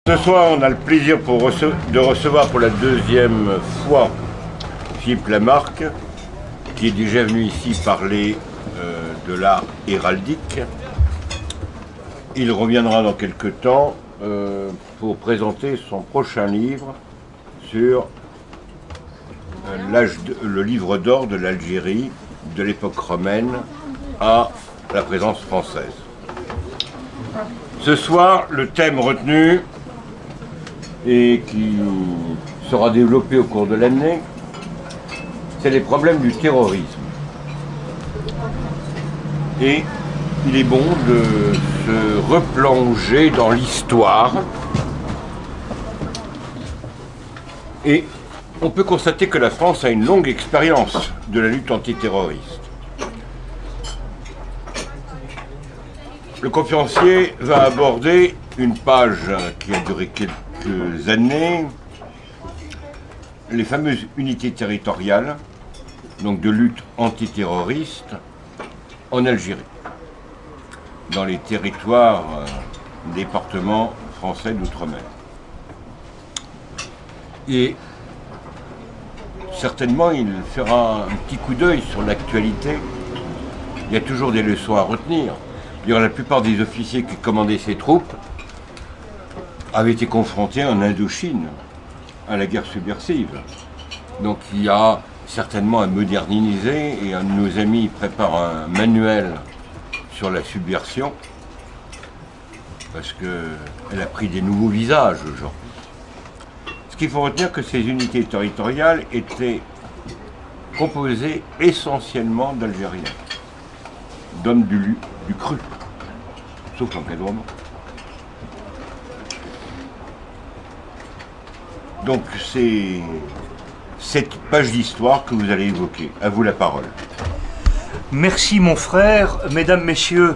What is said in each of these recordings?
Ce soir, on a le plaisir de recevoir pour la deuxième fois Philippe Lamarck, qui est déjà venu ici parler de l'art héraldique. Il reviendra dans quelques temps pour présenter son prochain livre sur le livre d'or de l'Algérie, de l'époque romaine à la présence française. Ce soir, le thème retenu et qui sera développé au cours de l'année, c'est les problèmes du terrorisme. Et il est bon de se replonger dans l'histoire. Et on peut constater que la France a une longue expérience de la lutte antiterroriste. Le conférencier va aborder une page qui a duré quelques années, les fameuses unités territoriales, donc de lutte antiterroriste en Algérie, dans les territoires, départements français d'outre-mer. Et certainement, il fera un petit coup d'œil sur l'actualité. Il y a toujours des leçons à retenir. D'ailleurs, la plupart des officiers qui commandaient ces troupes avaient été confrontés en Indochine à la guerre subversive. Donc il y a certainement à moderniser, et un de nos amis prépare un manuel sur la subversion, parce qu'elle a pris des nouveaux visages aujourd'hui. Ce qu'il faut retenir, que ces unités territoriales étaient composées essentiellement d'Algériens, d'hommes du cru, sauf l'encadrement. Donc c'est cette page d'histoire que vous allez évoquer. À vous la parole. Merci mon frère, mesdames, messieurs,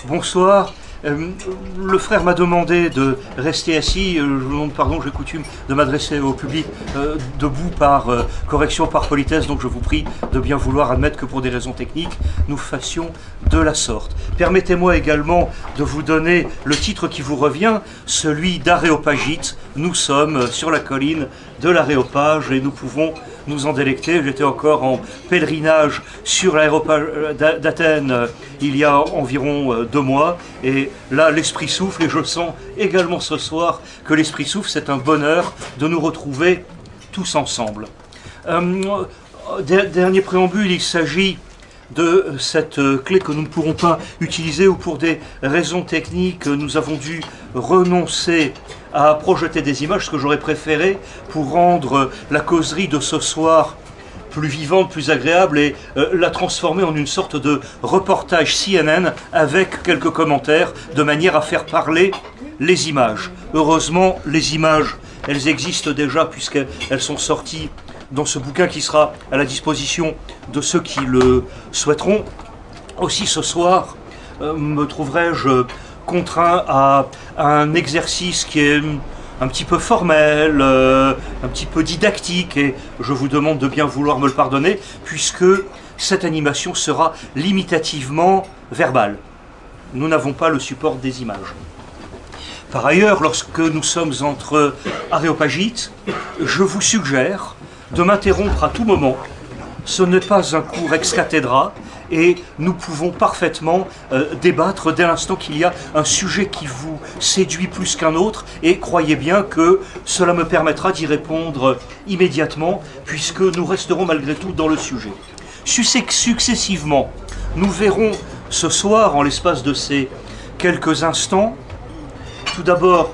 bonsoir. Le frère m'a demandé de rester assis. Je vous demande pardon, j'ai coutume de m'adresser au public debout par correction, par politesse, donc je vous prie de bien vouloir admettre que pour des raisons techniques, nous fassions de la sorte. Permettez-moi également de vous donner le titre qui vous revient, celui d'Aréopagite. Nous sommes sur la colline de l'Aréopage et nous pouvons nous en délecter. J'étais encore en pèlerinage sur l'aéropage d'Athènes il y a environ 2 mois, et là l'esprit souffle, et je sens également ce soir que l'esprit souffle. C'est un bonheur de nous retrouver tous ensemble. Dernier préambule, il s'agit de cette clé que nous ne pourrons pas utiliser, ou pour des raisons techniques nous avons dû renoncer à projeter des images, ce que j'aurais préféré pour rendre la causerie de ce soir plus vivante, plus agréable, et la transformer en une sorte de reportage CNN avec quelques commentaires, de manière à faire parler les images. Heureusement, les images, elles existent déjà, puisqu'elles sont sorties dans ce bouquin qui sera à la disposition de ceux qui le souhaiteront. Aussi ce soir, me trouverai-je contraint à un exercice qui est un petit peu formel, un petit peu didactique, et je vous demande de bien vouloir me le pardonner, puisque cette animation sera limitativement verbale. Nous n'avons pas le support des images. Par ailleurs, lorsque nous sommes entre aréopagites, je vous suggère de m'interrompre à tout moment. Ce n'est pas un cours ex cathedra, et nous pouvons parfaitement débattre dès l'instant qu'il y a un sujet qui vous séduit plus qu'un autre, et croyez bien que cela me permettra d'y répondre immédiatement, puisque nous resterons malgré tout dans le sujet. Successivement, nous verrons ce soir, en l'espace de ces quelques instants, tout d'abord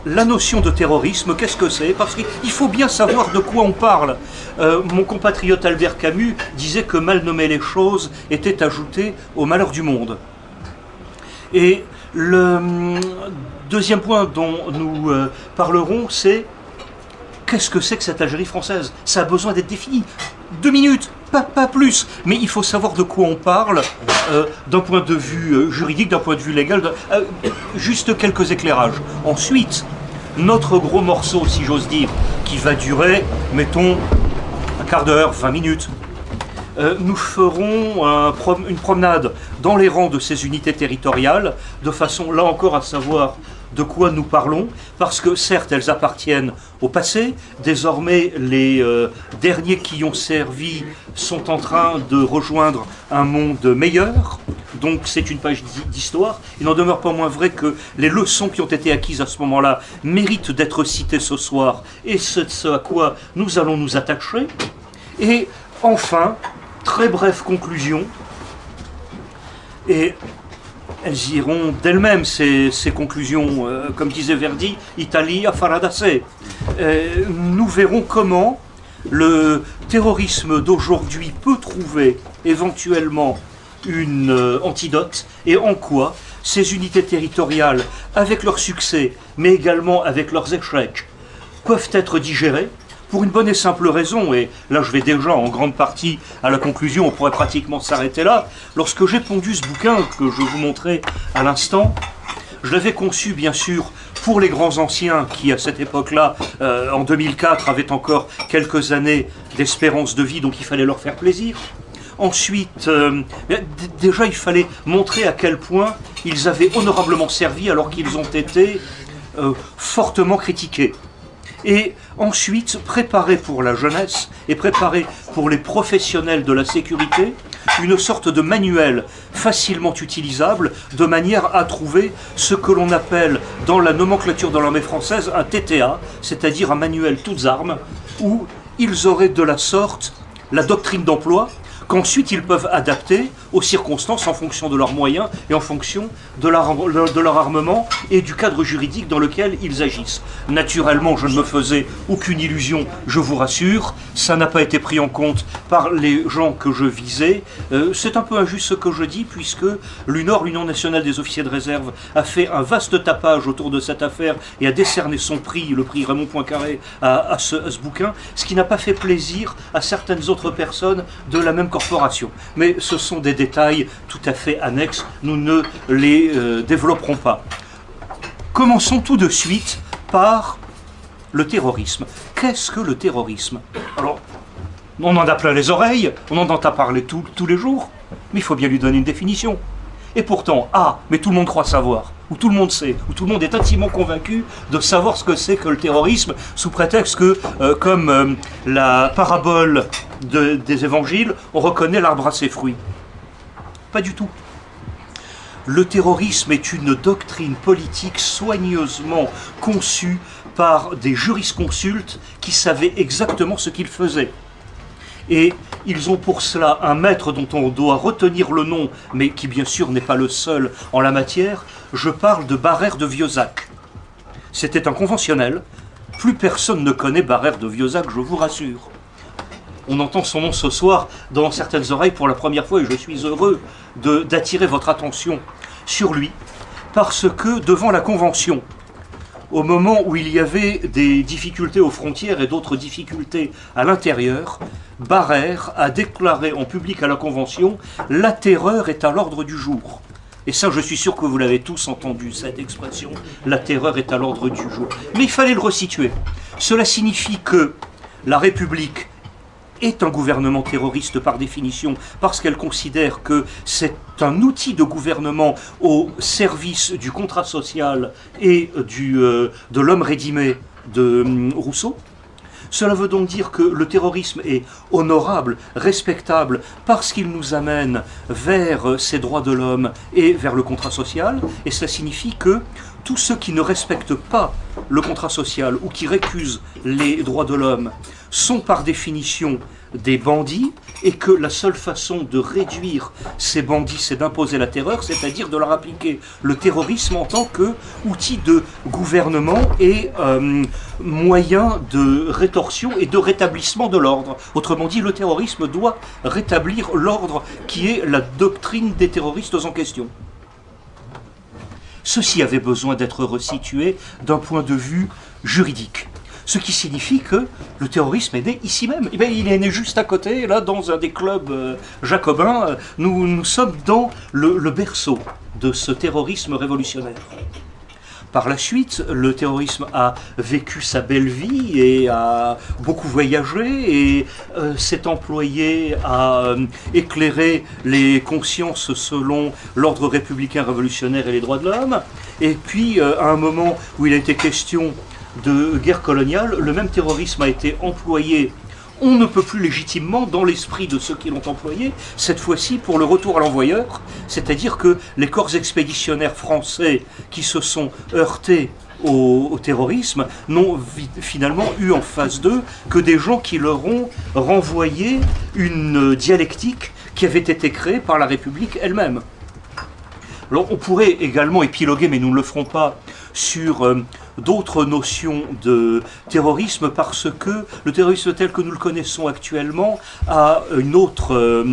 la notion de terrorisme. Qu'est-ce que c'est? Parce qu'il faut bien savoir de quoi on parle. Mon compatriote Albert Camus disait que mal nommer les choses était ajouter au malheur du monde. Et le deuxième point dont nous parlerons, c'est qu'est-ce que c'est que cette Algérie française? Ça a besoin d'être défini. 2 minutes, pas plus. Mais il faut savoir de quoi on parle d'un point de vue juridique, d'un point de vue légal. Juste quelques éclairages. Ensuite, notre gros morceau, si j'ose dire, qui va durer, mettons, un quart d'heure, 20 minutes. Nous ferons une promenade dans les rangs de ces unités territoriales, de façon, là encore, à savoir de quoi nous parlons, parce que certes elles appartiennent au passé, désormais les derniers qui y ont servi sont en train de rejoindre un monde meilleur, donc c'est une page d'histoire. Il n'en demeure pas moins vrai que les leçons qui ont été acquises à ce moment-là méritent d'être citées ce soir, et c'est ce à quoi nous allons nous attacher. Et enfin, très brève conclusion, et elles iront d'elles-mêmes, ces conclusions, comme disait Verdi, Italia faradasse. Nous verrons comment le terrorisme d'aujourd'hui peut trouver éventuellement une antidote, et en quoi ces unités territoriales, avec leurs succès, mais également avec leurs échecs, peuvent être digérées, pour une bonne et simple raison, et là je vais déjà en grande partie à la conclusion, on pourrait pratiquement s'arrêter là. Lorsque j'ai pondu ce bouquin que je vous montrais à l'instant, je l'avais conçu bien sûr pour les grands anciens qui à cette époque-là, en 2004, avaient encore quelques années d'espérance de vie, donc il fallait leur faire plaisir. Ensuite, déjà il fallait montrer à quel point ils avaient honorablement servi alors qu'ils ont été fortement critiqués. Et ensuite, préparer pour la jeunesse et préparer pour les professionnels de la sécurité une sorte de manuel facilement utilisable de manière à trouver ce que l'on appelle dans la nomenclature de l'armée française un TTA, c'est-à-dire un manuel toutes armes, où ils auraient de la sorte la doctrine d'emploi qu'ensuite ils peuvent adapter aux circonstances en fonction de leurs moyens et en fonction de leur armement et du cadre juridique dans lequel ils agissent. Naturellement, je ne me faisais aucune illusion, je vous rassure, ça n'a pas été pris en compte par les gens que je visais. C'est un peu injuste ce que je dis, puisque l'UNOR, l'Union nationale des officiers de réserve, a fait un vaste tapage autour de cette affaire et a décerné son prix, le prix Raymond Poincaré, à ce bouquin, ce qui n'a pas fait plaisir à certaines autres personnes de la même corporation. Mais ce sont des détails tout à fait annexes, nous ne les développerons pas. Commençons tout de suite par le terrorisme. Qu'est-ce que le terrorisme? Alors, on en a plein les oreilles, on en entend parler tous les jours, mais il faut bien lui donner une définition. Et pourtant, mais tout le monde croit savoir, ou tout le monde sait, ou tout le monde est intimement convaincu de savoir ce que c'est que le terrorisme, sous prétexte que, comme la parabole des évangiles, on reconnaît l'arbre à ses fruits. Pas du tout. Le terrorisme est une doctrine politique soigneusement conçue par des jurisconsultes qui savaient exactement ce qu'ils faisaient. Et ils ont pour cela un maître dont on doit retenir le nom, mais qui bien sûr n'est pas le seul en la matière. Je parle de Barère de Vieuzac. C'était un conventionnel. Plus personne ne connaît Barère de Vieuzac, je vous rassure. On entend son nom ce soir dans certaines oreilles pour la première fois, et je suis heureux d'attirer votre attention sur lui, parce que devant la Convention, au moment où il y avait des difficultés aux frontières et d'autres difficultés à l'intérieur, Barère a déclaré en public à la Convention « La terreur est à l'ordre du jour ». Et ça, je suis sûr que vous l'avez tous entendu, cette expression « La terreur est à l'ordre du jour ». Mais il fallait le resituer. Cela signifie que la République est un gouvernement terroriste par définition, parce qu'elle considère que c'est un outil de gouvernement au service du contrat social et de l'homme rédimé de Rousseau. Cela veut donc dire que le terrorisme est honorable, respectable, parce qu'il nous amène vers ces droits de l'homme et vers le contrat social, et cela signifie que tous ceux qui ne respectent pas le contrat social ou qui récusent les droits de l'homme sont par définition des bandits, et que la seule façon de réduire ces bandits, c'est d'imposer la terreur, c'est-à-dire de leur appliquer le terrorisme en tant qu'outil de gouvernement et moyen de rétorsion et de rétablissement de l'ordre. Autrement dit, le terrorisme doit rétablir l'ordre qui est la doctrine des terroristes en question. Ceci avait besoin d'être resitué d'un point de vue juridique. Ce qui signifie que le terrorisme est né ici même. Eh bien, il est né juste à côté, là, dans un des clubs jacobins. Nous sommes dans le berceau de ce terrorisme révolutionnaire. Par la suite, le terrorisme a vécu sa belle vie et a beaucoup voyagé et s'est employé à éclairer les consciences selon l'ordre républicain révolutionnaire et les droits de l'homme. Et puis, à un moment où il a été question de guerre coloniale, le même terrorisme a été employé, on ne peut plus légitimement, dans l'esprit de ceux qui l'ont employé, cette fois-ci pour le retour à l'envoyeur, c'est-à-dire que les corps expéditionnaires français qui se sont heurtés au terrorisme n'ont finalement eu en face d'eux que des gens qui leur ont renvoyé une dialectique qui avait été créée par la République elle-même. Alors on pourrait également épiloguer, mais nous ne le ferons pas, sur d'autres notions de terrorisme, parce que le terrorisme tel que nous le connaissons actuellement a une autre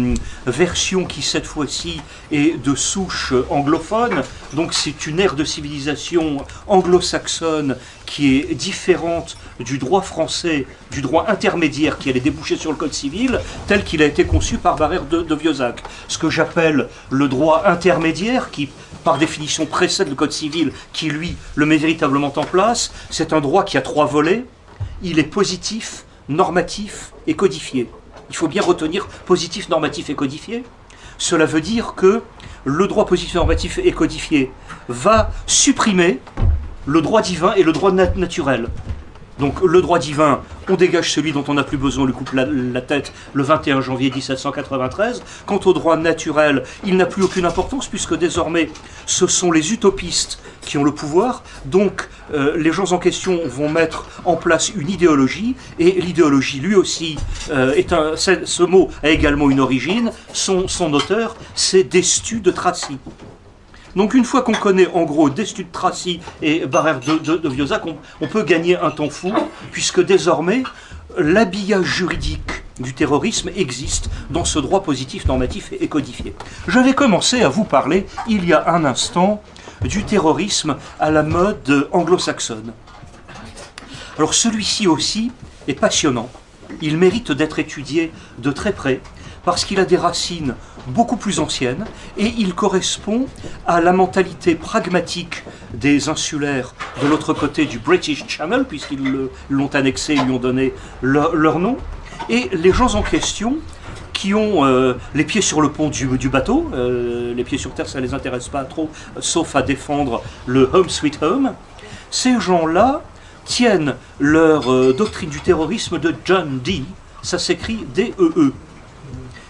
version qui cette fois-ci est de souche anglophone. Donc c'est une ère de civilisation anglo-saxonne qui est différente du droit français, du droit intermédiaire qui allait déboucher sur le code civil, tel qu'il a été conçu par Barère de Vieuzac. Ce que j'appelle le droit intermédiaire, qui par définition précède le code civil, qui lui le met véritablement en place, c'est un droit qui a 3 volets. Il est positif, normatif et codifié. Il faut bien retenir positif, normatif et codifié. Cela veut dire que le droit positif, normatif et codifié va supprimer le droit divin et le droit naturel. Donc le droit divin, on dégage celui dont on n'a plus besoin, on lui coupe la tête le 21 janvier 1793. Quant au droit naturel, il n'a plus aucune importance puisque désormais ce sont les utopistes qui ont le pouvoir. Donc les gens en question vont mettre en place une idéologie, et l'idéologie lui aussi, ce mot a également une origine, son auteur c'est Destu de Tracy. Donc une fois qu'on connaît en gros Destu de Tracy et Barère de Vieuzac, on peut gagner un temps fou, puisque désormais l'habillage juridique du terrorisme existe dans ce droit positif, normatif et codifié. J'avais commencé à vous parler il y a un instant du terrorisme à la mode anglo-saxonne. Alors celui-ci aussi est passionnant, il mérite d'être étudié de très près, parce qu'il a des racines beaucoup plus anciennes, et il correspond à la mentalité pragmatique des insulaires de l'autre côté du British Channel, puisqu'ils l'ont annexé et lui ont donné leur nom. Et les gens en question, qui ont les pieds sur le pont du bateau, les pieds sur terre ça ne les intéresse pas trop, sauf à défendre le Home Sweet Home, ces gens-là tiennent leur doctrine du terrorisme de John Dee, ça s'écrit D-E-E.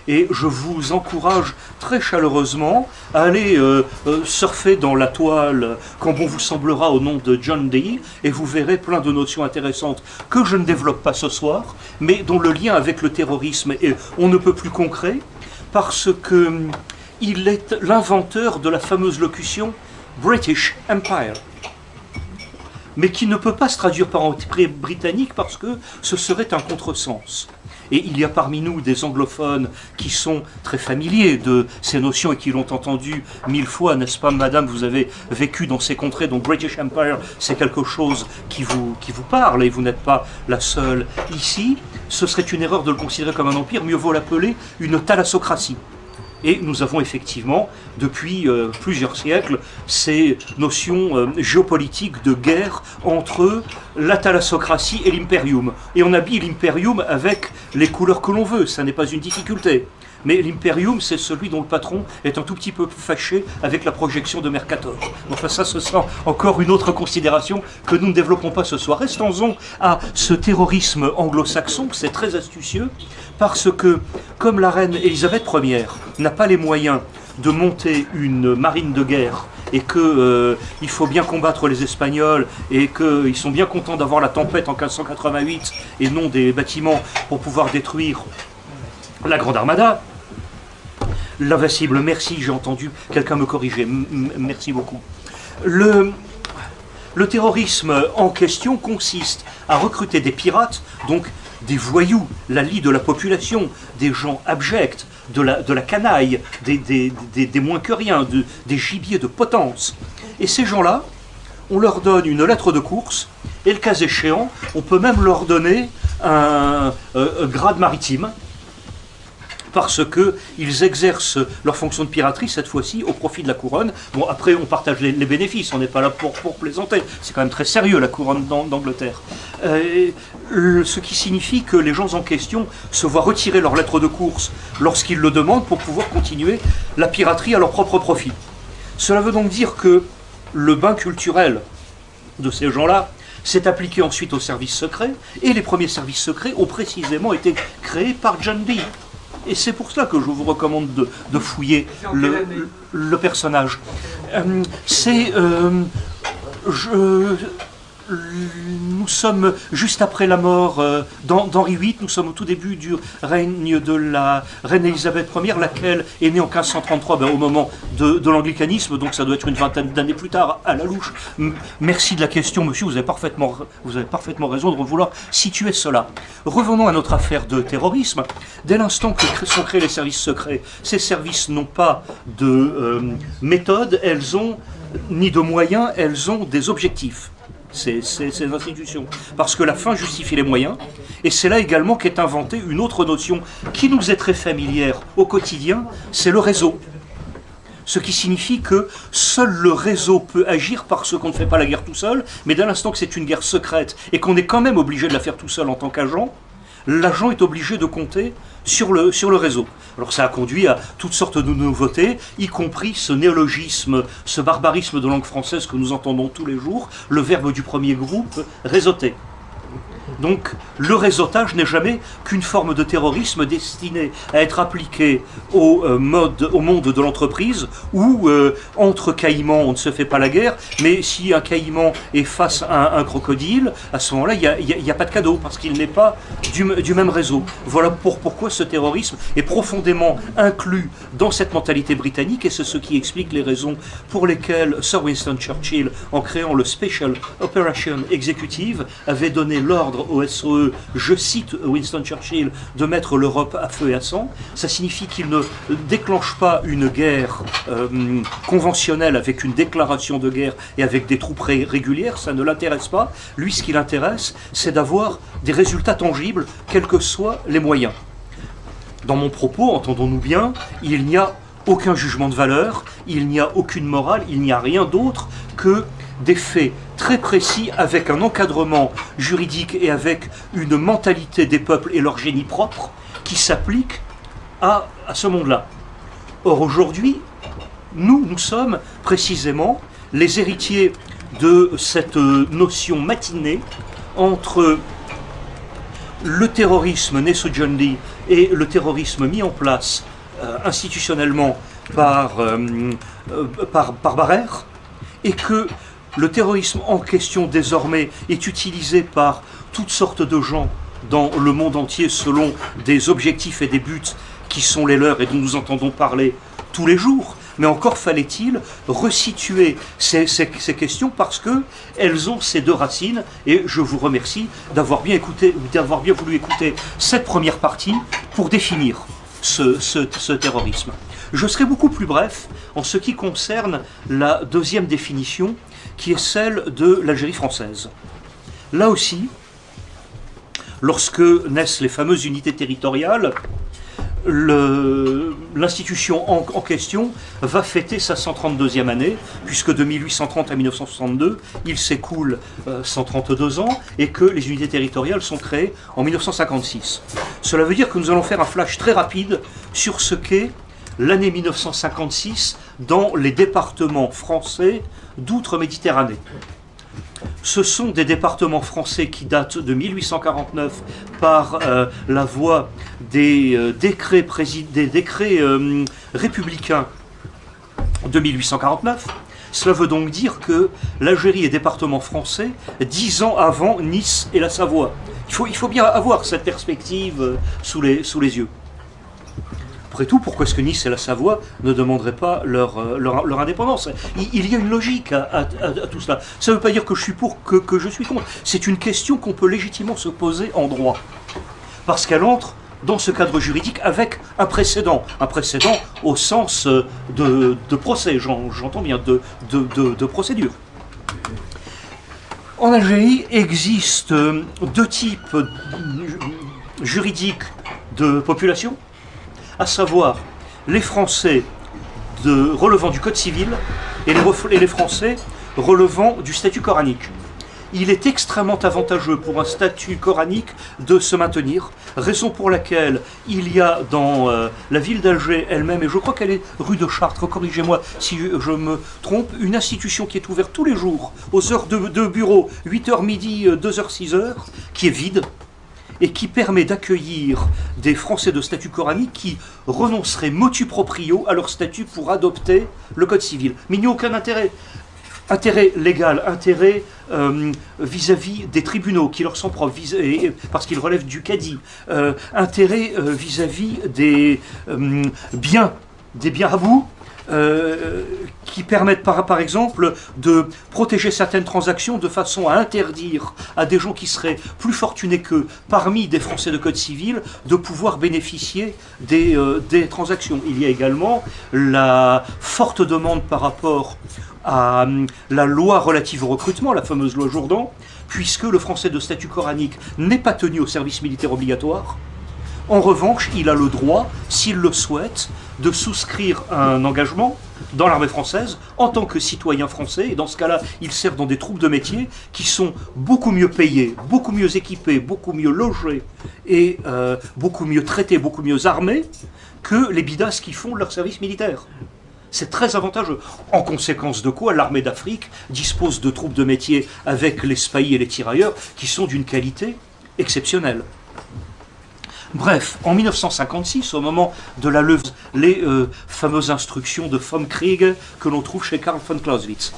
Et je vous encourage très chaleureusement à aller surfer dans la toile quand bon vous semblera au nom de John Dee, et vous verrez plein de notions intéressantes que je ne développe pas ce soir, mais dont le lien avec le terrorisme est on ne peut plus concret, parce que il est l'inventeur de la fameuse locution British Empire, mais qui ne peut pas se traduire par empire britannique parce que ce serait un contresens. Et il y a parmi nous des anglophones qui sont très familiers de ces notions et qui l'ont entendu 1000 fois, n'est-ce pas madame, vous avez vécu dans ces contrées, donc British Empire c'est quelque chose qui vous parle et vous n'êtes pas la seule ici. Ce serait une erreur de le considérer comme un empire, mieux vaut l'appeler une thalassocratie. Et nous avons effectivement, depuis plusieurs siècles, ces notions géopolitiques de guerre entre la thalassocratie et l'imperium. Et on habille l'imperium avec les couleurs que l'on veut, ça n'est pas une difficulté. Mais l'imperium, c'est celui dont le patron est un tout petit peu fâché avec la projection de Mercator. Enfin ça, ce sera encore une autre considération que nous ne développons pas ce soir. Restons-en à ce terrorisme anglo-saxon, c'est très astucieux, parce que, comme la reine Élisabeth Ier n'a pas les moyens de monter une marine de guerre, et qu'il faut bien combattre les Espagnols, et qu'ils sont bien contents d'avoir la tempête en 1588, et non des bâtiments pour pouvoir détruire la Grande Armada. L'invincible, merci, j'ai entendu quelqu'un me corriger, merci beaucoup. Le terrorisme en question consiste à recruter des pirates, donc des voyous, la lie de la population, des gens abjects, de la canaille, des moins que rien, des gibiers de potence. Et ces gens-là, on leur donne une lettre de course, et le cas échéant, on peut même leur donner un grade maritime, parce qu'ils exercent leur fonction de piraterie, cette fois-ci, au profit de la couronne. Bon, après, on partage les bénéfices, on n'est pas là pour plaisanter. C'est quand même très sérieux, la couronne d'Angleterre. Ce qui signifie que les gens en question se voient retirer leur lettre de course lorsqu'ils le demandent pour pouvoir continuer la piraterie à leur propre profit. Cela veut donc dire que le bain culturel de ces gens-là s'est appliqué ensuite aux services secrets, et les premiers services secrets ont précisément été créés par John Dee. Et c'est pour cela que je vous recommande de fouiller le personnage. Nous sommes juste après la mort d'Henri VIII, nous sommes au tout début du règne de la reine Élisabeth Ier, laquelle est née en 1533, au moment de l'anglicanisme, donc ça doit être une vingtaine d'années plus tard à la louche. Merci de la question, monsieur, vous avez parfaitement raison de vouloir situer cela. Revenons à notre affaire de terrorisme. Dès l'instant que sont créés les services secrets, ces services n'ont pas de méthode, ni de moyens, elles ont des objectifs. Ces institutions. Parce que la fin justifie les moyens, et c'est là également qu'est inventée une autre notion qui nous est très familière au quotidien, c'est le réseau. Ce qui signifie que seul le réseau peut agir parce qu'on ne fait pas la guerre tout seul, mais dès l'instant que c'est une guerre secrète et qu'on est quand même obligé de la faire tout seul en tant qu'agent, l'agent est obligé de compter sur le réseau. Alors ça a conduit à toutes sortes de nouveautés, y compris ce néologisme, ce barbarisme de langue française que nous entendons tous les jours, le verbe du premier groupe, réseauter. Donc le réseautage n'est jamais qu'une forme de terrorisme destinée à être appliquée au monde de l'entreprise où entre caïmans on ne se fait pas la guerre, mais si un caïman est face à un crocodile, à ce moment-là il n'y a pas de cadeau parce qu'il n'est pas du même réseau. Voilà pourquoi ce terrorisme est profondément inclus dans cette mentalité britannique, et c'est ce qui explique les raisons pour lesquelles Sir Winston Churchill, en créant le Special Operation Executive, avait donné l'ordre au SOE, je cite Winston Churchill, de mettre l'Europe à feu et à sang. Ça signifie qu'il ne déclenche pas une guerre conventionnelle avec une déclaration de guerre et avec des troupes régulières, ça ne l'intéresse pas. Lui, ce qui l'intéresse, c'est d'avoir des résultats tangibles, quels que soient les moyens. Dans mon propos, entendons-nous bien, il n'y a aucun jugement de valeur, il n'y a aucune morale, il n'y a rien d'autre que des faits très précis avec un encadrement juridique et avec une mentalité des peuples et leur génie propre qui s'applique à ce monde-là. Or aujourd'hui, nous sommes précisément les héritiers de cette notion matinée entre le terrorisme né sous John Dee et le terrorisme mis en place institutionnellement par Barrère, et que le terrorisme en question désormais est utilisé par toutes sortes de gens dans le monde entier selon des objectifs et des buts qui sont les leurs et dont nous entendons parler tous les jours. Mais encore fallait-il resituer ces questions parce qu'elles ont ces deux racines, et je vous remercie d'avoir bien voulu écouter cette première partie pour définir ce terrorisme. Je serai beaucoup plus bref en ce qui concerne la deuxième définition, qui est celle de l'Algérie française. Là aussi, lorsque naissent les fameuses unités territoriales, l'institution en question va fêter sa 132e année, puisque de 1830 à 1962, il s'écoule 132 ans, et que les unités territoriales sont créées en 1956. Cela veut dire que nous allons faire un flash très rapide sur ce qu'est l'année 1956 dans les départements français d'outre-Méditerranée. Ce sont des départements français qui datent de 1849 par la voie des décrets républicains de 1849. Cela veut donc dire que l'Algérie est département français 10 ans avant Nice et la Savoie. Il faut bien avoir cette perspective sous les yeux. Après tout, pourquoi est-ce que Nice et la Savoie ne demanderaient pas leur indépendance? Il y a une logique à tout cela. Ça ne veut pas dire que je suis pour, que je suis contre. C'est une question qu'on peut légitimement se poser en droit. Parce qu'elle entre dans ce cadre juridique avec un précédent au sens de procès, j'entends bien, de procédure. En Algérie existe deux types juridiques de population, à savoir les Français relevant du Code civil et les Français relevant du statut coranique. il est extrêmement avantageux pour un statut coranique de se maintenir, raison pour laquelle il y a dans la ville d'Alger elle-même, et je crois qu'elle est rue de Chartres, corrigez-moi si je me trompe, une institution qui est ouverte tous les jours aux heures de bureau, 8h midi, 2h 6h, qui est vide, et qui permet d'accueillir des Français de statut coranique qui renonceraient motu proprio à leur statut pour adopter le Code civil. Mais il n'y a aucun intérêt. Intérêt légal, intérêt vis-à-vis des tribunaux qui leur sont propres, parce qu'ils relèvent du cadi, intérêt vis-à-vis des biens à bout, qui permettent par exemple de protéger certaines transactions de façon à interdire à des gens qui seraient plus fortunés qu'eux, parmi des Français de Code civil, de pouvoir bénéficier des transactions. Il y a également la forte demande par rapport à la loi relative au recrutement, la fameuse loi Jourdan, puisque le Français de statut coranique n'est pas tenu au service militaire obligatoire. En revanche, il a le droit, s'il le souhaite, de souscrire un engagement dans l'armée française en tant que citoyen français. Et dans ce cas-là, il sert dans des troupes de métier qui sont beaucoup mieux payées, beaucoup mieux équipées, beaucoup mieux logées et beaucoup mieux traitées, beaucoup mieux armées que les bidasses qui font leur service militaire. C'est très avantageux. En conséquence de quoi, l'armée d'Afrique dispose de troupes de métier avec les spahis et les tirailleurs qui sont d'une qualité exceptionnelle. Bref, en 1956, au moment de la levée, les fameuses instructions de vom Krieg que l'on trouve chez Karl von Clausewitz.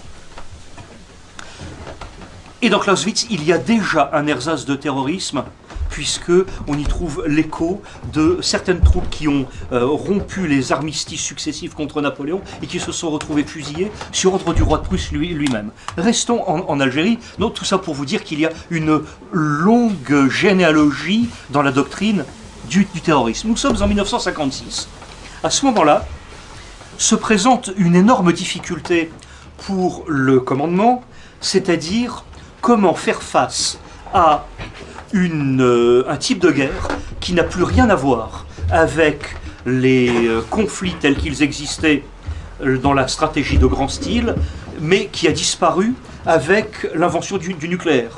Et dans Clausewitz, il y a déjà un ersatz de terrorisme, puisqu'on y trouve l'écho de certaines troupes qui ont rompu les armistices successifs contre Napoléon et qui se sont retrouvées fusillées sur ordre du roi de Prusse lui-même. Restons en Algérie. Donc, tout ça pour vous dire qu'il y a une longue généalogie dans la doctrine du terrorisme. Nous sommes en 1956. À ce moment-là, se présente une énorme difficulté pour le commandement, c'est-à-dire comment faire face à un type de guerre qui n'a plus rien à voir avec les conflits tels qu'ils existaient dans la stratégie de grand style, mais qui a disparu avec l'invention du nucléaire.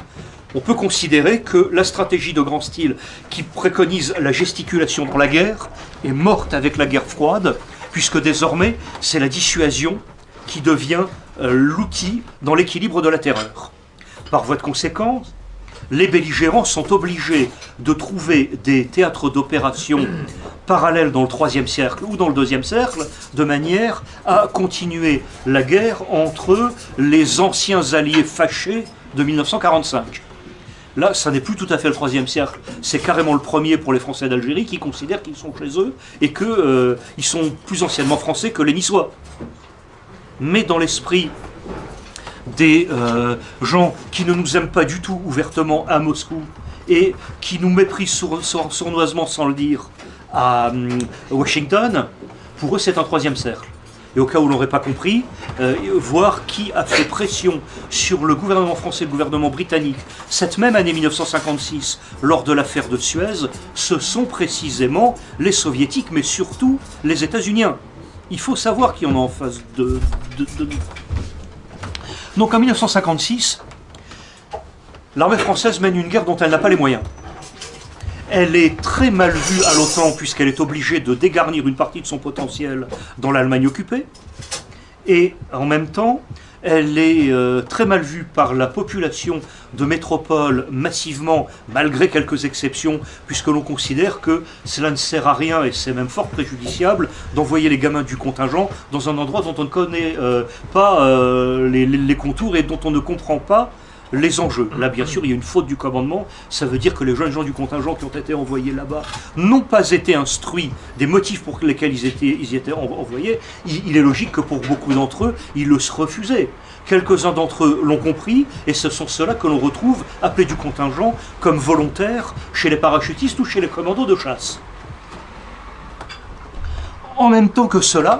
On peut considérer que la stratégie de grand style qui préconise la gesticulation dans la guerre est morte avec la guerre froide, puisque désormais c'est la dissuasion qui devient l'outil dans l'équilibre de la terreur. Par voie de conséquence, les belligérants sont obligés de trouver des théâtres d'opération parallèles dans le troisième cercle ou dans le deuxième cercle, de manière à continuer la guerre entre les anciens alliés fâchés de 1945. Là, ça n'est plus tout à fait le troisième cercle, c'est carrément le premier pour les Français d'Algérie qui considèrent qu'ils sont chez eux et qu'ils sont plus anciennement français que les Niçois. Mais dans l'esprit des gens qui ne nous aiment pas du tout ouvertement à Moscou et qui nous méprisent sournoisement sans le dire à Washington, pour eux c'est un troisième cercle. Et au cas où l'on n'aurait pas compris, voir qui a fait pression sur le gouvernement français et le gouvernement britannique cette même année 1956 lors de l'affaire de Suez, ce sont précisément les soviétiques mais surtout les États-Unis. Il faut savoir qui en a en face de nous. Donc en 1956, l'armée française mène une guerre dont elle n'a pas les moyens. Elle est très mal vue à l'OTAN puisqu'elle est obligée de dégarnir une partie de son potentiel dans l'Allemagne occupée. Et en même temps, elle est très mal vue par la population de métropole massivement, malgré quelques exceptions, puisque l'on considère que cela ne sert à rien, et c'est même fort préjudiciable, d'envoyer les gamins du contingent dans un endroit dont on ne connaît pas les contours et dont on ne comprend pas les enjeux. Là, bien sûr, il y a une faute du commandement. Ça veut dire que les jeunes gens du contingent qui ont été envoyés là-bas n'ont pas été instruits des motifs pour lesquels ils étaient envoyés. Il est logique que pour beaucoup d'entre eux, ils le refusaient. Quelques-uns d'entre eux l'ont compris, et ce sont ceux-là que l'on retrouve appelés du contingent comme volontaires chez les parachutistes ou chez les commandos de chasse. En même temps que cela,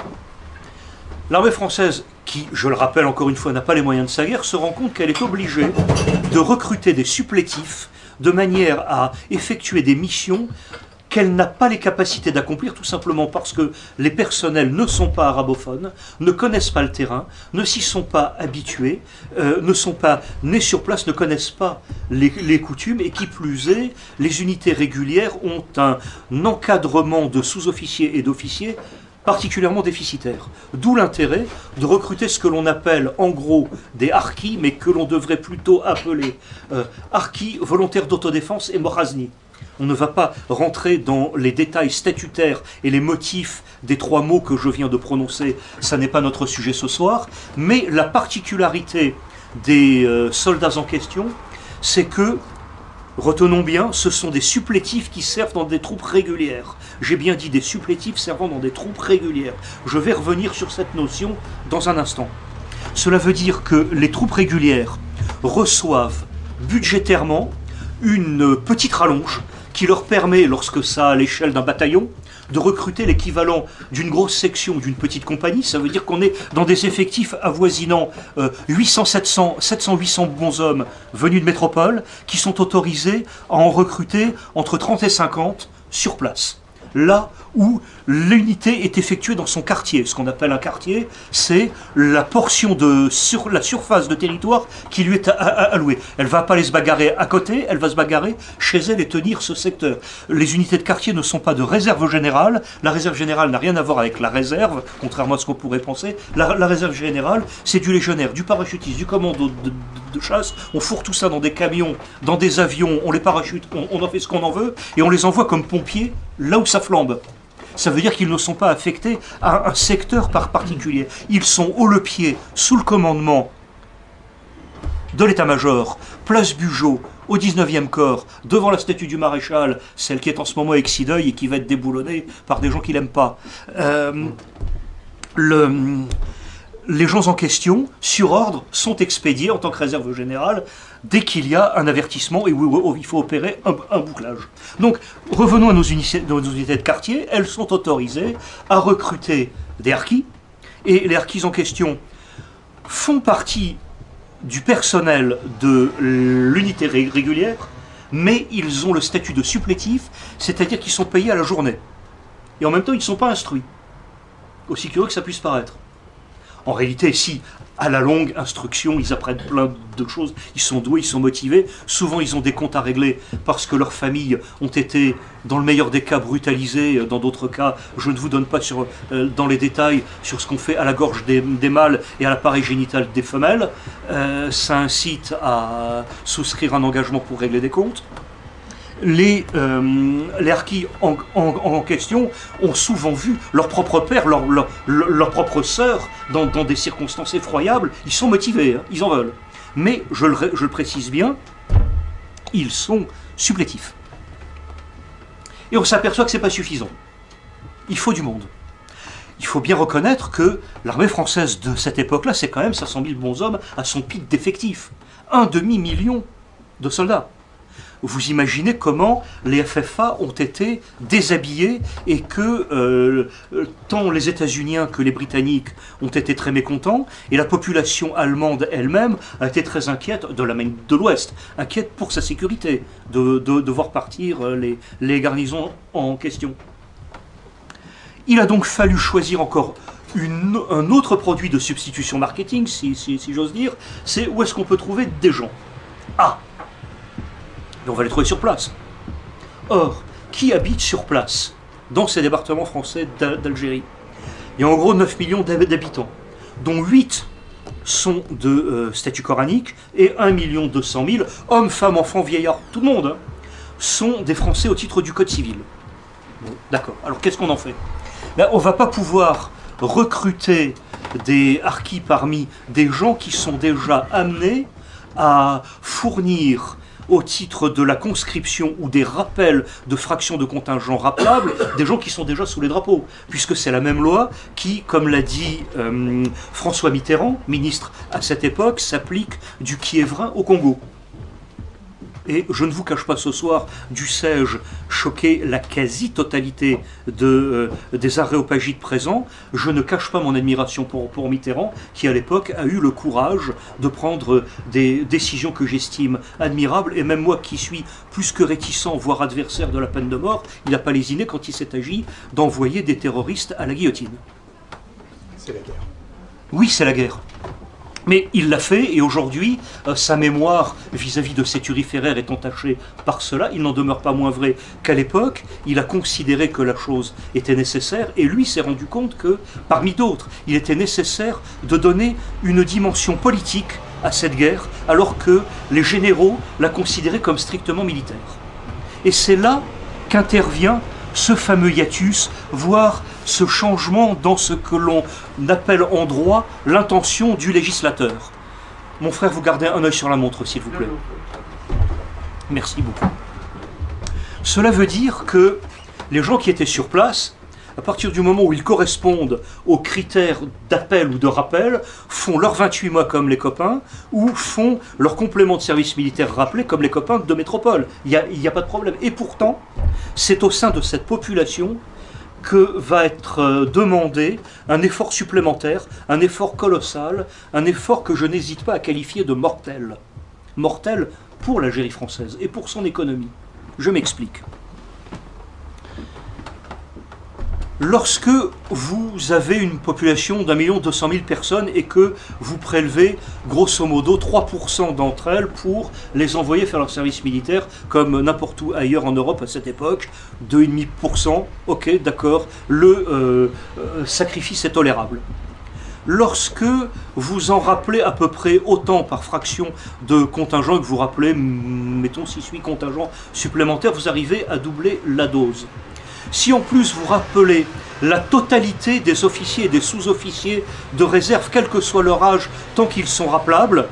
l'armée française, qui, je le rappelle encore une fois, n'a pas les moyens de sa guerre, se rend compte qu'elle est obligée de recruter des supplétifs de manière à effectuer des missions qu'elle n'a pas les capacités d'accomplir, tout simplement parce que les personnels ne sont pas arabophones, ne connaissent pas le terrain, ne s'y sont pas habitués, ne sont pas nés sur place, ne connaissent pas les coutumes, et qui plus est, les unités régulières ont un encadrement de sous-officiers et d'officiers particulièrement déficitaire. D'où l'intérêt de recruter ce que l'on appelle en gros des harkis, mais que l'on devrait plutôt appeler harkis volontaires d'autodéfense et morazni. On ne va pas rentrer dans les détails statutaires et les motifs des 3 mots que je viens de prononcer, ça n'est pas notre sujet ce soir, mais la particularité des soldats en question, c'est que, retenons bien, ce sont des supplétifs qui servent dans des troupes régulières. J'ai bien dit des supplétifs servant dans des troupes régulières. Je vais revenir sur cette notion dans un instant. Cela veut dire que les troupes régulières reçoivent budgétairement une petite rallonge qui leur permet, lorsque ça a l'échelle d'un bataillon, de recruter l'équivalent d'une grosse section ou d'une petite compagnie. Ça veut dire qu'on est dans des effectifs avoisinant 700-800 bons hommes venus de métropole qui sont autorisés à en recruter entre 30 et 50 sur place. Là où l'unité est effectuée dans son quartier. Ce qu'on appelle un quartier, c'est la portion sur la surface de territoire qui lui est allouée. Elle ne va pas aller se bagarrer à côté, elle va se bagarrer chez elle et tenir ce secteur. Les unités de quartier ne sont pas de réserve générale. La réserve générale n'a rien à voir avec la réserve, contrairement à ce qu'on pourrait penser. La réserve générale, c'est du légionnaire, du parachutiste, du commando de chasse. On fourre tout ça dans des camions, dans des avions, on les parachute, on en fait ce qu'on en veut, et on les envoie comme pompiers là où ça flambe. Ça veut dire qu'ils ne sont pas affectés à un secteur par particulier. Ils sont haut le pied, sous le commandement de l'état-major, place Bugeaud, au 19e corps, devant la statue du maréchal, celle qui est en ce moment avec Sideuil et qui va être déboulonnée par des gens qui l'aiment pas. Les gens en question, sur ordre, sont expédiés en tant que réserve générale dès qu'il y a un avertissement et où il faut opérer un bouclage. Donc, revenons à nos unités de quartier. Elles sont autorisées à recruter des harkis, et les harkis en question font partie du personnel de l'unité régulière, mais ils ont le statut de supplétif, c'est-à-dire qu'ils sont payés à la journée. Et en même temps, ils ne sont pas instruits, aussi curieux que ça puisse paraître. En réalité, si, à la longue instruction, ils apprennent plein de choses, ils sont doués, ils sont motivés, souvent ils ont des comptes à régler parce que leurs familles ont été, dans le meilleur des cas, brutalisées, dans d'autres cas, je ne vous donne pas dans les détails sur ce qu'on fait à la gorge des mâles et à l'appareil génital des femelles. Ça incite à souscrire un engagement pour régler des comptes. Les harkis en question ont souvent vu leur propre père, leur propre sœur dans des circonstances effroyables. Ils sont motivés, hein, ils en veulent. Mais, je le précise bien, ils sont supplétifs. Et on s'aperçoit que ce n'est pas suffisant. Il faut du monde. Il faut bien reconnaître que l'armée française de cette époque-là, c'est quand même 500 000 bons hommes à son pic d'effectifs. 1,5 million de soldats. Vous imaginez comment les FFA ont été déshabillés et que tant les États-Uniens que les Britanniques ont été très mécontents, et la population allemande elle-même a été très inquiète de l'Allemagne de l'Ouest, inquiète pour sa sécurité, de voir partir les garnisons en question. Il a donc fallu choisir encore un autre produit de substitution marketing, si j'ose dire, c'est où est-ce qu'on peut trouver des gens. On va les trouver sur place. Or, qui habite sur place dans ces départements français d'Algérie? Il y a en gros 9 millions d'habitants, dont 8 sont de statut coranique et 1 200 000, hommes, femmes, enfants, vieillards, tout le monde, hein, sont des Français au titre du Code civil. Bon, d'accord, alors qu'est-ce qu'on en fait? Là, on ne va pas pouvoir recruter des harkis parmi des gens qui sont déjà amenés à fournir au titre de la conscription ou des rappels de fractions de contingents rappelables, des gens qui sont déjà sous les drapeaux, puisque c'est la même loi qui, comme l'a dit François Mitterrand, ministre à cette époque, s'applique du Kiévrin au Congo. et je ne vous cache pas ce soir, dussé-je choquer la quasi-totalité des aréopagites présents, je ne cache pas mon admiration pour Mitterrand, qui à l'époque a eu le courage de prendre des décisions que j'estime admirables, et même moi qui suis plus que réticent, voire adversaire de la peine de mort, il n'a pas lésiné quand il s'est agi d'envoyer des terroristes à la guillotine. C'est la guerre. Oui, c'est la guerre. Mais il l'a fait, et aujourd'hui, sa mémoire vis-à-vis de ces turiféraires est entachée par cela. Il n'en demeure pas moins vrai qu'à l'époque, il a considéré que la chose était nécessaire, et lui s'est rendu compte que, parmi d'autres, il était nécessaire de donner une dimension politique à cette guerre, alors que les généraux la considéraient comme strictement militaire. Et c'est là qu'intervient ce fameux hiatus, voire ce changement dans ce que l'on appelle en droit l'intention du législateur. Mon frère, vous gardez un œil sur la montre, s'il vous plaît. Merci beaucoup. Cela veut dire que les gens qui étaient sur place, à partir du moment où ils correspondent aux critères d'appel ou de rappel, font leurs 28 mois comme les copains, ou font leur complément de service militaire rappelé comme les copains de métropole. Il n'y a pas de problème. Et pourtant, c'est au sein de cette population que va être demandé un effort supplémentaire, un effort colossal, un effort que je n'hésite pas à qualifier de mortel. Mortel pour l'Algérie française et pour son économie. Je m'explique. Lorsque vous avez une population d'1,2 million personnes et que vous prélevez grosso modo 3% d'entre elles pour les envoyer faire leur service militaire, comme n'importe où ailleurs en Europe à cette époque, 2,5%, ok, d'accord, le sacrifice est tolérable. Lorsque vous en rappelez à peu près autant par fraction de contingent, et que vous rappelez, mettons 6-8 contingents supplémentaires, vous arrivez à doubler la dose. Si en plus vous rappelez la totalité des officiers et des sous-officiers de réserve, quel que soit leur âge, tant qu'ils sont rappelables,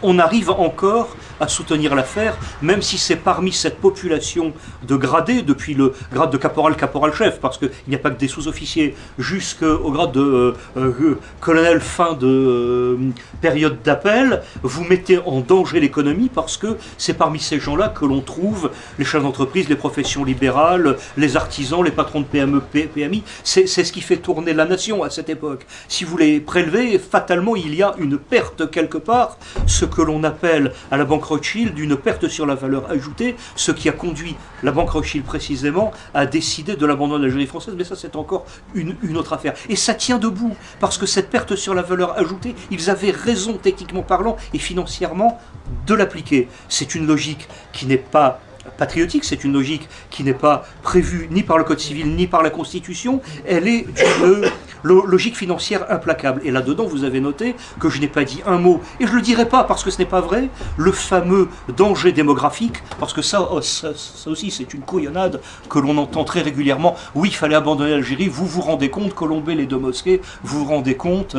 on arrive encore à soutenir l'affaire, même si c'est parmi cette population de gradés, depuis le grade de caporal, caporal-chef, parce qu'il n'y a pas que des sous-officiers, jusqu'au grade de colonel fin de période d'appel, vous mettez en danger l'économie, parce que c'est parmi ces gens-là que l'on trouve les chefs d'entreprise, les professions libérales, les artisans, les patrons de PME, PMI. C'est ce qui fait tourner la nation à cette époque. Si vous les prélevez, fatalement, il y a une perte quelque part, ce que l'on appelle à la banque Rothschild d'une perte sur la valeur ajoutée, ce qui a conduit la banque Rothschild précisément à décider de l'abandon de l'Algérie française, mais ça c'est encore une autre affaire. Et ça tient debout, parce que cette perte sur la valeur ajoutée, ils avaient raison techniquement parlant et financièrement de l'appliquer. C'est une logique qui n'est pas patriotique, c'est une logique qui n'est pas prévue ni par le Code civil ni par la Constitution, elle est d'une logique financière implacable. Et là-dedans, vous avez noté que je n'ai pas dit un mot, et je ne le dirai pas parce que ce n'est pas vrai, le fameux danger démographique, parce que ça aussi c'est une couillonnade que l'on entend très régulièrement. Oui, il fallait abandonner l'Algérie, vous vous rendez compte, Colombey, les deux mosquées, vous vous rendez compte,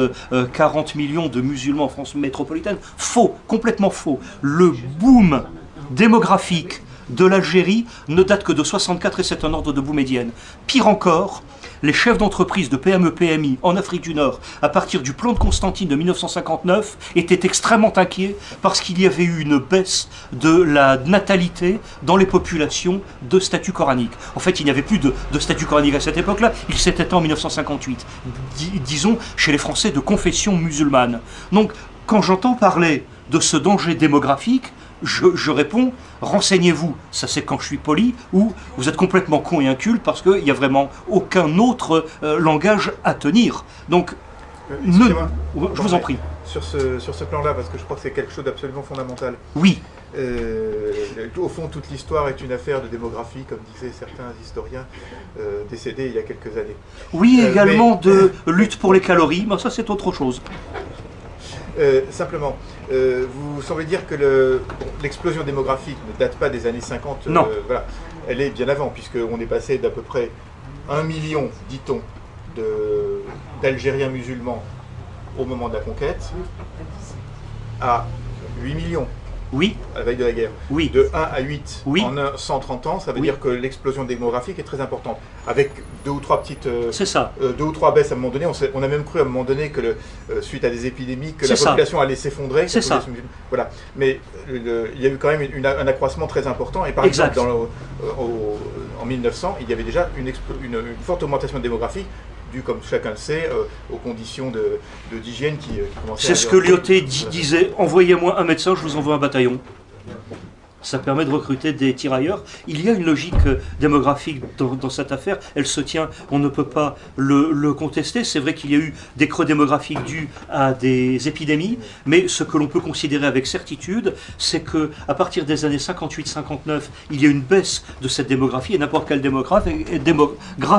40 millions de musulmans en France métropolitaine. Faux, complètement faux. Le boom démographique de l'Algérie ne date que de 64 et c'est un ordre de bout médiane. Pire encore, les chefs d'entreprise de PME-PMI en Afrique du Nord, à partir du plan de Constantine de 1959, étaient extrêmement inquiets parce qu'il y avait eu une baisse de la natalité dans les populations de statut coranique. En fait, il n'y avait plus de statut coranique à cette époque-là, il s'est éteint en 1958, disons chez les Français de confession musulmane. Donc, quand j'entends parler de ce danger démographique, je réponds, renseignez-vous, ça c'est quand je suis poli, ou vous êtes complètement con et inculte parce qu'il n'y a vraiment aucun autre langage à tenir. Donc, je vous en prie. Sur ce plan-là, parce que je crois que c'est quelque chose d'absolument fondamental. Oui. Au fond, toute l'histoire est une affaire de démographie, comme disaient certains historiens décédés il y a quelques années. Oui, également de lutte pour les calories, mais ça c'est autre chose. Simplement, vous semblez dire que l'explosion démographique ne date pas des années 50. Non. Voilà. Elle est bien avant, puisqu'on est passé d'à peu près 1 million, dit-on, d'Algériens musulmans au moment de la conquête, à 8 millions Oui. À la veille de la guerre. Oui. De 1 à 8 Oui. en 130 ans, ça veut Oui. dire que l'explosion démographique est très importante. Avec deux ou trois petites... C'est ça. 2 ou 3 baisses à un moment donné. On a même cru à un moment donné que suite à des épidémies, que la C'est ça. population allait s'effondrer. C'est ça. Voilà. Mais il y a eu quand même un accroissement très important. Et par Exact. exemple, en 1900, il y avait déjà une forte augmentation démographique dû, comme chacun le sait, aux conditions d'hygiène qui commençaient C'est ce que Lyautey disait, envoyez-moi un médecin, je vous envoie un bataillon. Ça permet de recruter des tirailleurs. Il y a une logique démographique dans cette affaire, elle se tient, on ne peut pas le contester. C'est vrai qu'il y a eu des creux démographiques dus à des épidémies, mais ce que l'on peut considérer avec certitude, c'est qu'à partir des années 58-59, il y a une baisse de cette démographie, et n'importe quel démographe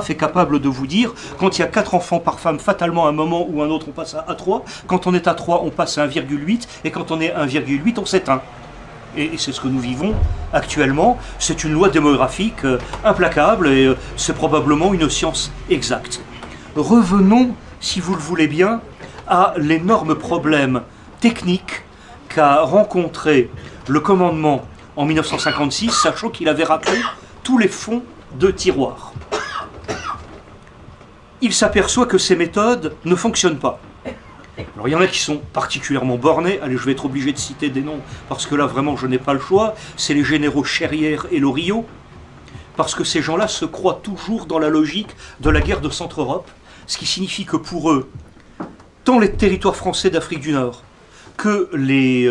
est capable de vous dire, quand il y a 4 enfants par femme, fatalement à un moment ou un autre, on passe à 3, quand on est à 3, on passe à 1,8, et quand on est à 1,8, on s'éteint. Et c'est ce que nous vivons actuellement. C'est une loi démographique implacable et c'est probablement une science exacte. Revenons, si vous le voulez bien, à l'énorme problème technique qu'a rencontré le commandement en 1956, sachant qu'il avait raclé tous les fonds de tiroir. Il s'aperçoit que ces méthodes ne fonctionnent pas. Alors il y en a qui sont particulièrement bornés, allez je vais être obligé de citer des noms parce que là vraiment je n'ai pas le choix, c'est les généraux Cherrière et Loriot, parce que ces gens-là se croient toujours dans la logique de la guerre de Centre-Europe, ce qui signifie que pour eux, tant les territoires français d'Afrique du Nord que les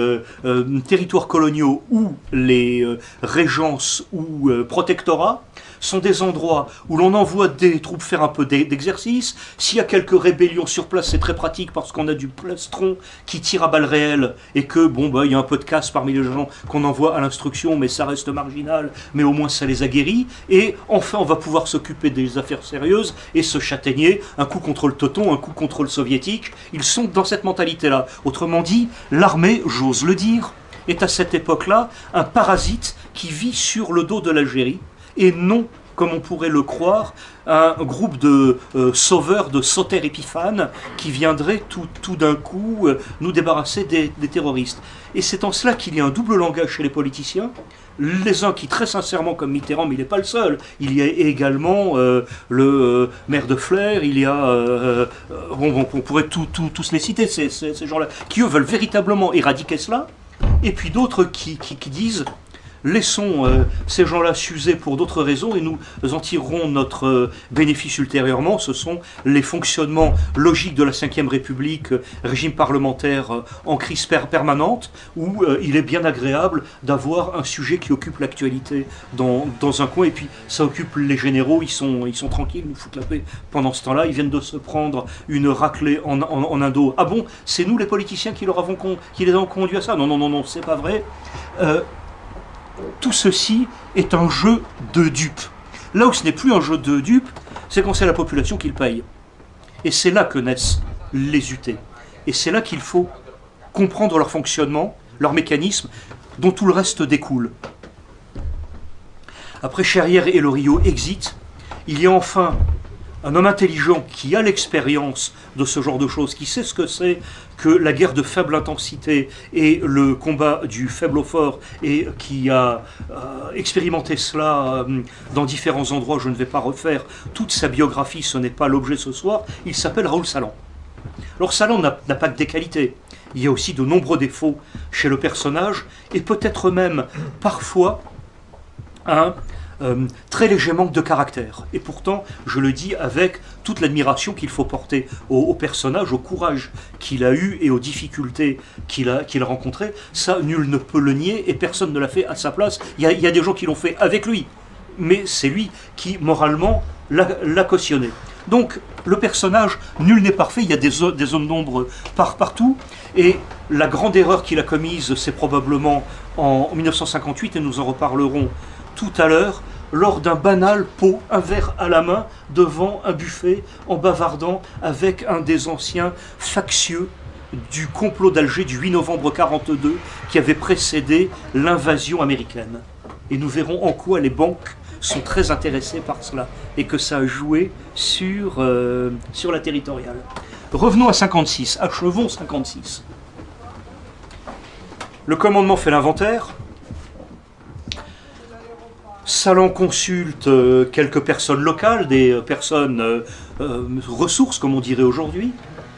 territoires coloniaux ou les régences ou protectorats sont des endroits où l'on envoie des troupes faire un peu d'exercice. S'il y a quelques rébellions sur place, c'est très pratique parce qu'on a du plastron qui tire à balles réelles et que, bon, bah, il y a un peu de casse parmi les gens qu'on envoie à l'instruction, mais ça reste marginal, mais au moins ça les aguerrit. Et enfin, on va pouvoir s'occuper des affaires sérieuses et se châtaigner, un coup contre le teuton, un coup contre le soviétique. Ils sont dans cette mentalité-là. Autrement dit, l'armée, j'ose le dire, est à cette époque-là un parasite qui vit sur le dos de l'Algérie, et non, comme on pourrait le croire, un groupe de sauveurs, de sauteurs épiphanes qui viendraient tout d'un coup nous débarrasser des terroristes. Et c'est en cela qu'il y a un double langage chez les politiciens. Les uns qui, très sincèrement, comme Mitterrand, mais il n'est pas le seul, il y a également le maire de Flers, il y a... on pourrait tous les citer, ces gens-là, qui eux veulent véritablement éradiquer cela, et puis d'autres qui disent... Laissons ces gens-là s'user pour d'autres raisons et nous en tirerons notre bénéfice ultérieurement. Ce sont les fonctionnements logiques de la Ve République, régime parlementaire en crise permanente, où il est bien agréable d'avoir un sujet qui occupe l'actualité dans un coin. Et puis ça occupe les généraux, ils sont tranquilles, ils nous foutent la paix pendant ce temps-là. Ils viennent de se prendre une raclée en Indo. Ah bon, c'est nous les politiciens qui les avons conduits à ça? Non, c'est pas vrai. Tout ceci est un jeu de dupes. Là où ce n'est plus un jeu de dupes, c'est quand c'est la population qui le paye. Et c'est là que naissent les UT. Et c'est là qu'il faut comprendre leur fonctionnement, leur mécanisme, dont tout le reste découle. Après Cherrière et Loriot exit, il y a enfin un homme intelligent qui a l'expérience de ce genre de choses, qui sait ce que c'est que la guerre de faible intensité et le combat du faible au fort, et qui a expérimenté cela dans différents endroits. Je ne vais pas refaire toute sa biographie, ce n'est pas l'objet ce soir. Il s'appelle Raoul Salan. Alors Salan n'a pas que des qualités, il y a aussi de nombreux défauts chez le personnage, et peut-être même parfois un très léger manque de caractère. Et pourtant, je le dis avec toute l'admiration qu'il faut porter au personnage, au courage qu'il a eu et aux difficultés qu'il a rencontrées. Ça, nul ne peut le nier et personne ne l'a fait à sa place. Il y a des gens qui l'ont fait avec lui, mais c'est lui qui, moralement, l'a cautionné. Donc, le personnage, nul n'est parfait, il y a des zones d'ombre partout, et la grande erreur qu'il a commise, c'est probablement en 1958, et nous en reparlerons tout à l'heure, lors d'un banal pot, un verre à la main, devant un buffet, en bavardant avec un des anciens factieux du complot d'Alger du 8 novembre 1942, qui avait précédé l'invasion américaine. Et nous verrons en quoi les banques sont très intéressées par cela, et que ça a joué sur la territoriale. Revenons à 56, achevons 56. Le commandement fait l'inventaire. Salan consulte quelques personnes locales, des personnes ressources, comme on dirait aujourd'hui,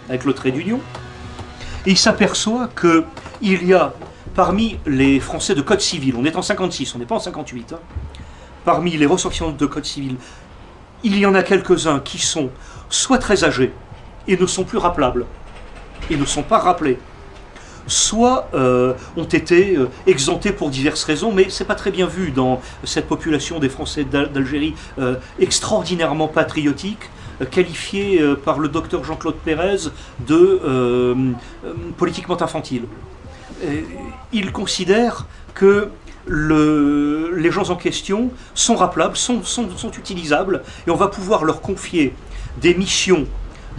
avec le trait d'union. Et il s'aperçoit qu'il y a, parmi les Français de Code civil, on est en 56, on n'est pas en 58, hein, parmi les ressortissants de Code civil, il y en a quelques-uns qui sont soit très âgés et ne sont plus rappelables, et ne sont pas rappelés, soit ont été exemptés pour diverses raisons, mais c'est pas très bien vu dans cette population des Français d'Algérie extraordinairement patriotique, qualifiée par le docteur Jean-Claude Pérez de politiquement infantile. Il considère que les gens en question sont rappelables, sont utilisables, et on va pouvoir leur confier des missions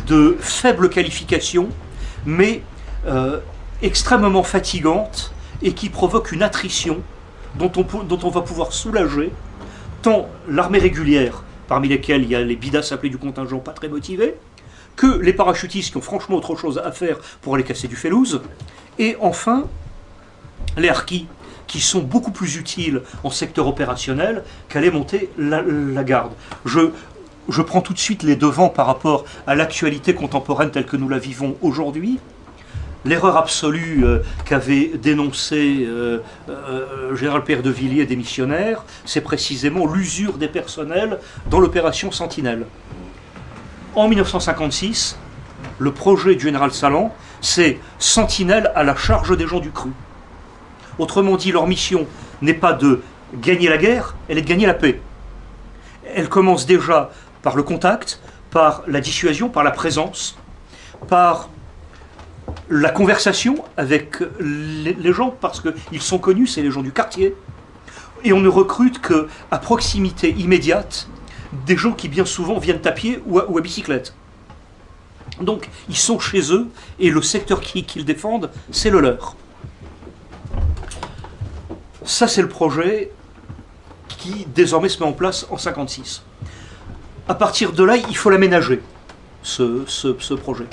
de faible qualification, mais extrêmement fatigantes et qui provoquent une attrition dont on va pouvoir soulager tant l'armée régulière, parmi lesquels il y a les bidas appelés du contingent pas très motivés, que les parachutistes qui ont franchement autre chose à faire pour aller casser du Félouz, et enfin les harkis, qui sont beaucoup plus utiles en secteur opérationnel qu'aller monter la garde. Je prends tout de suite les devants par rapport à l'actualité contemporaine telle que nous la vivons aujourd'hui. L'erreur absolue qu'avait dénoncé général Pierre de Villiers des missionnaires, c'est précisément l'usure des personnels dans l'opération Sentinelle. En 1956, le projet du général Salan, c'est Sentinelle à la charge des gens du cru. Autrement dit, leur mission n'est pas de gagner la guerre, elle est de gagner la paix. Elle commence déjà par le contact, par la dissuasion, par la présence, par la conversation avec les gens, parce qu'ils sont connus, c'est les gens du quartier. Et on ne recrute qu'à proximité immédiate des gens qui bien souvent viennent à pied ou à bicyclette. Donc ils sont chez eux et le secteur qu'ils défendent, c'est le leur. Ça, c'est le projet qui désormais se met en place en 1956. À partir de là, il faut l'aménager, ce projet.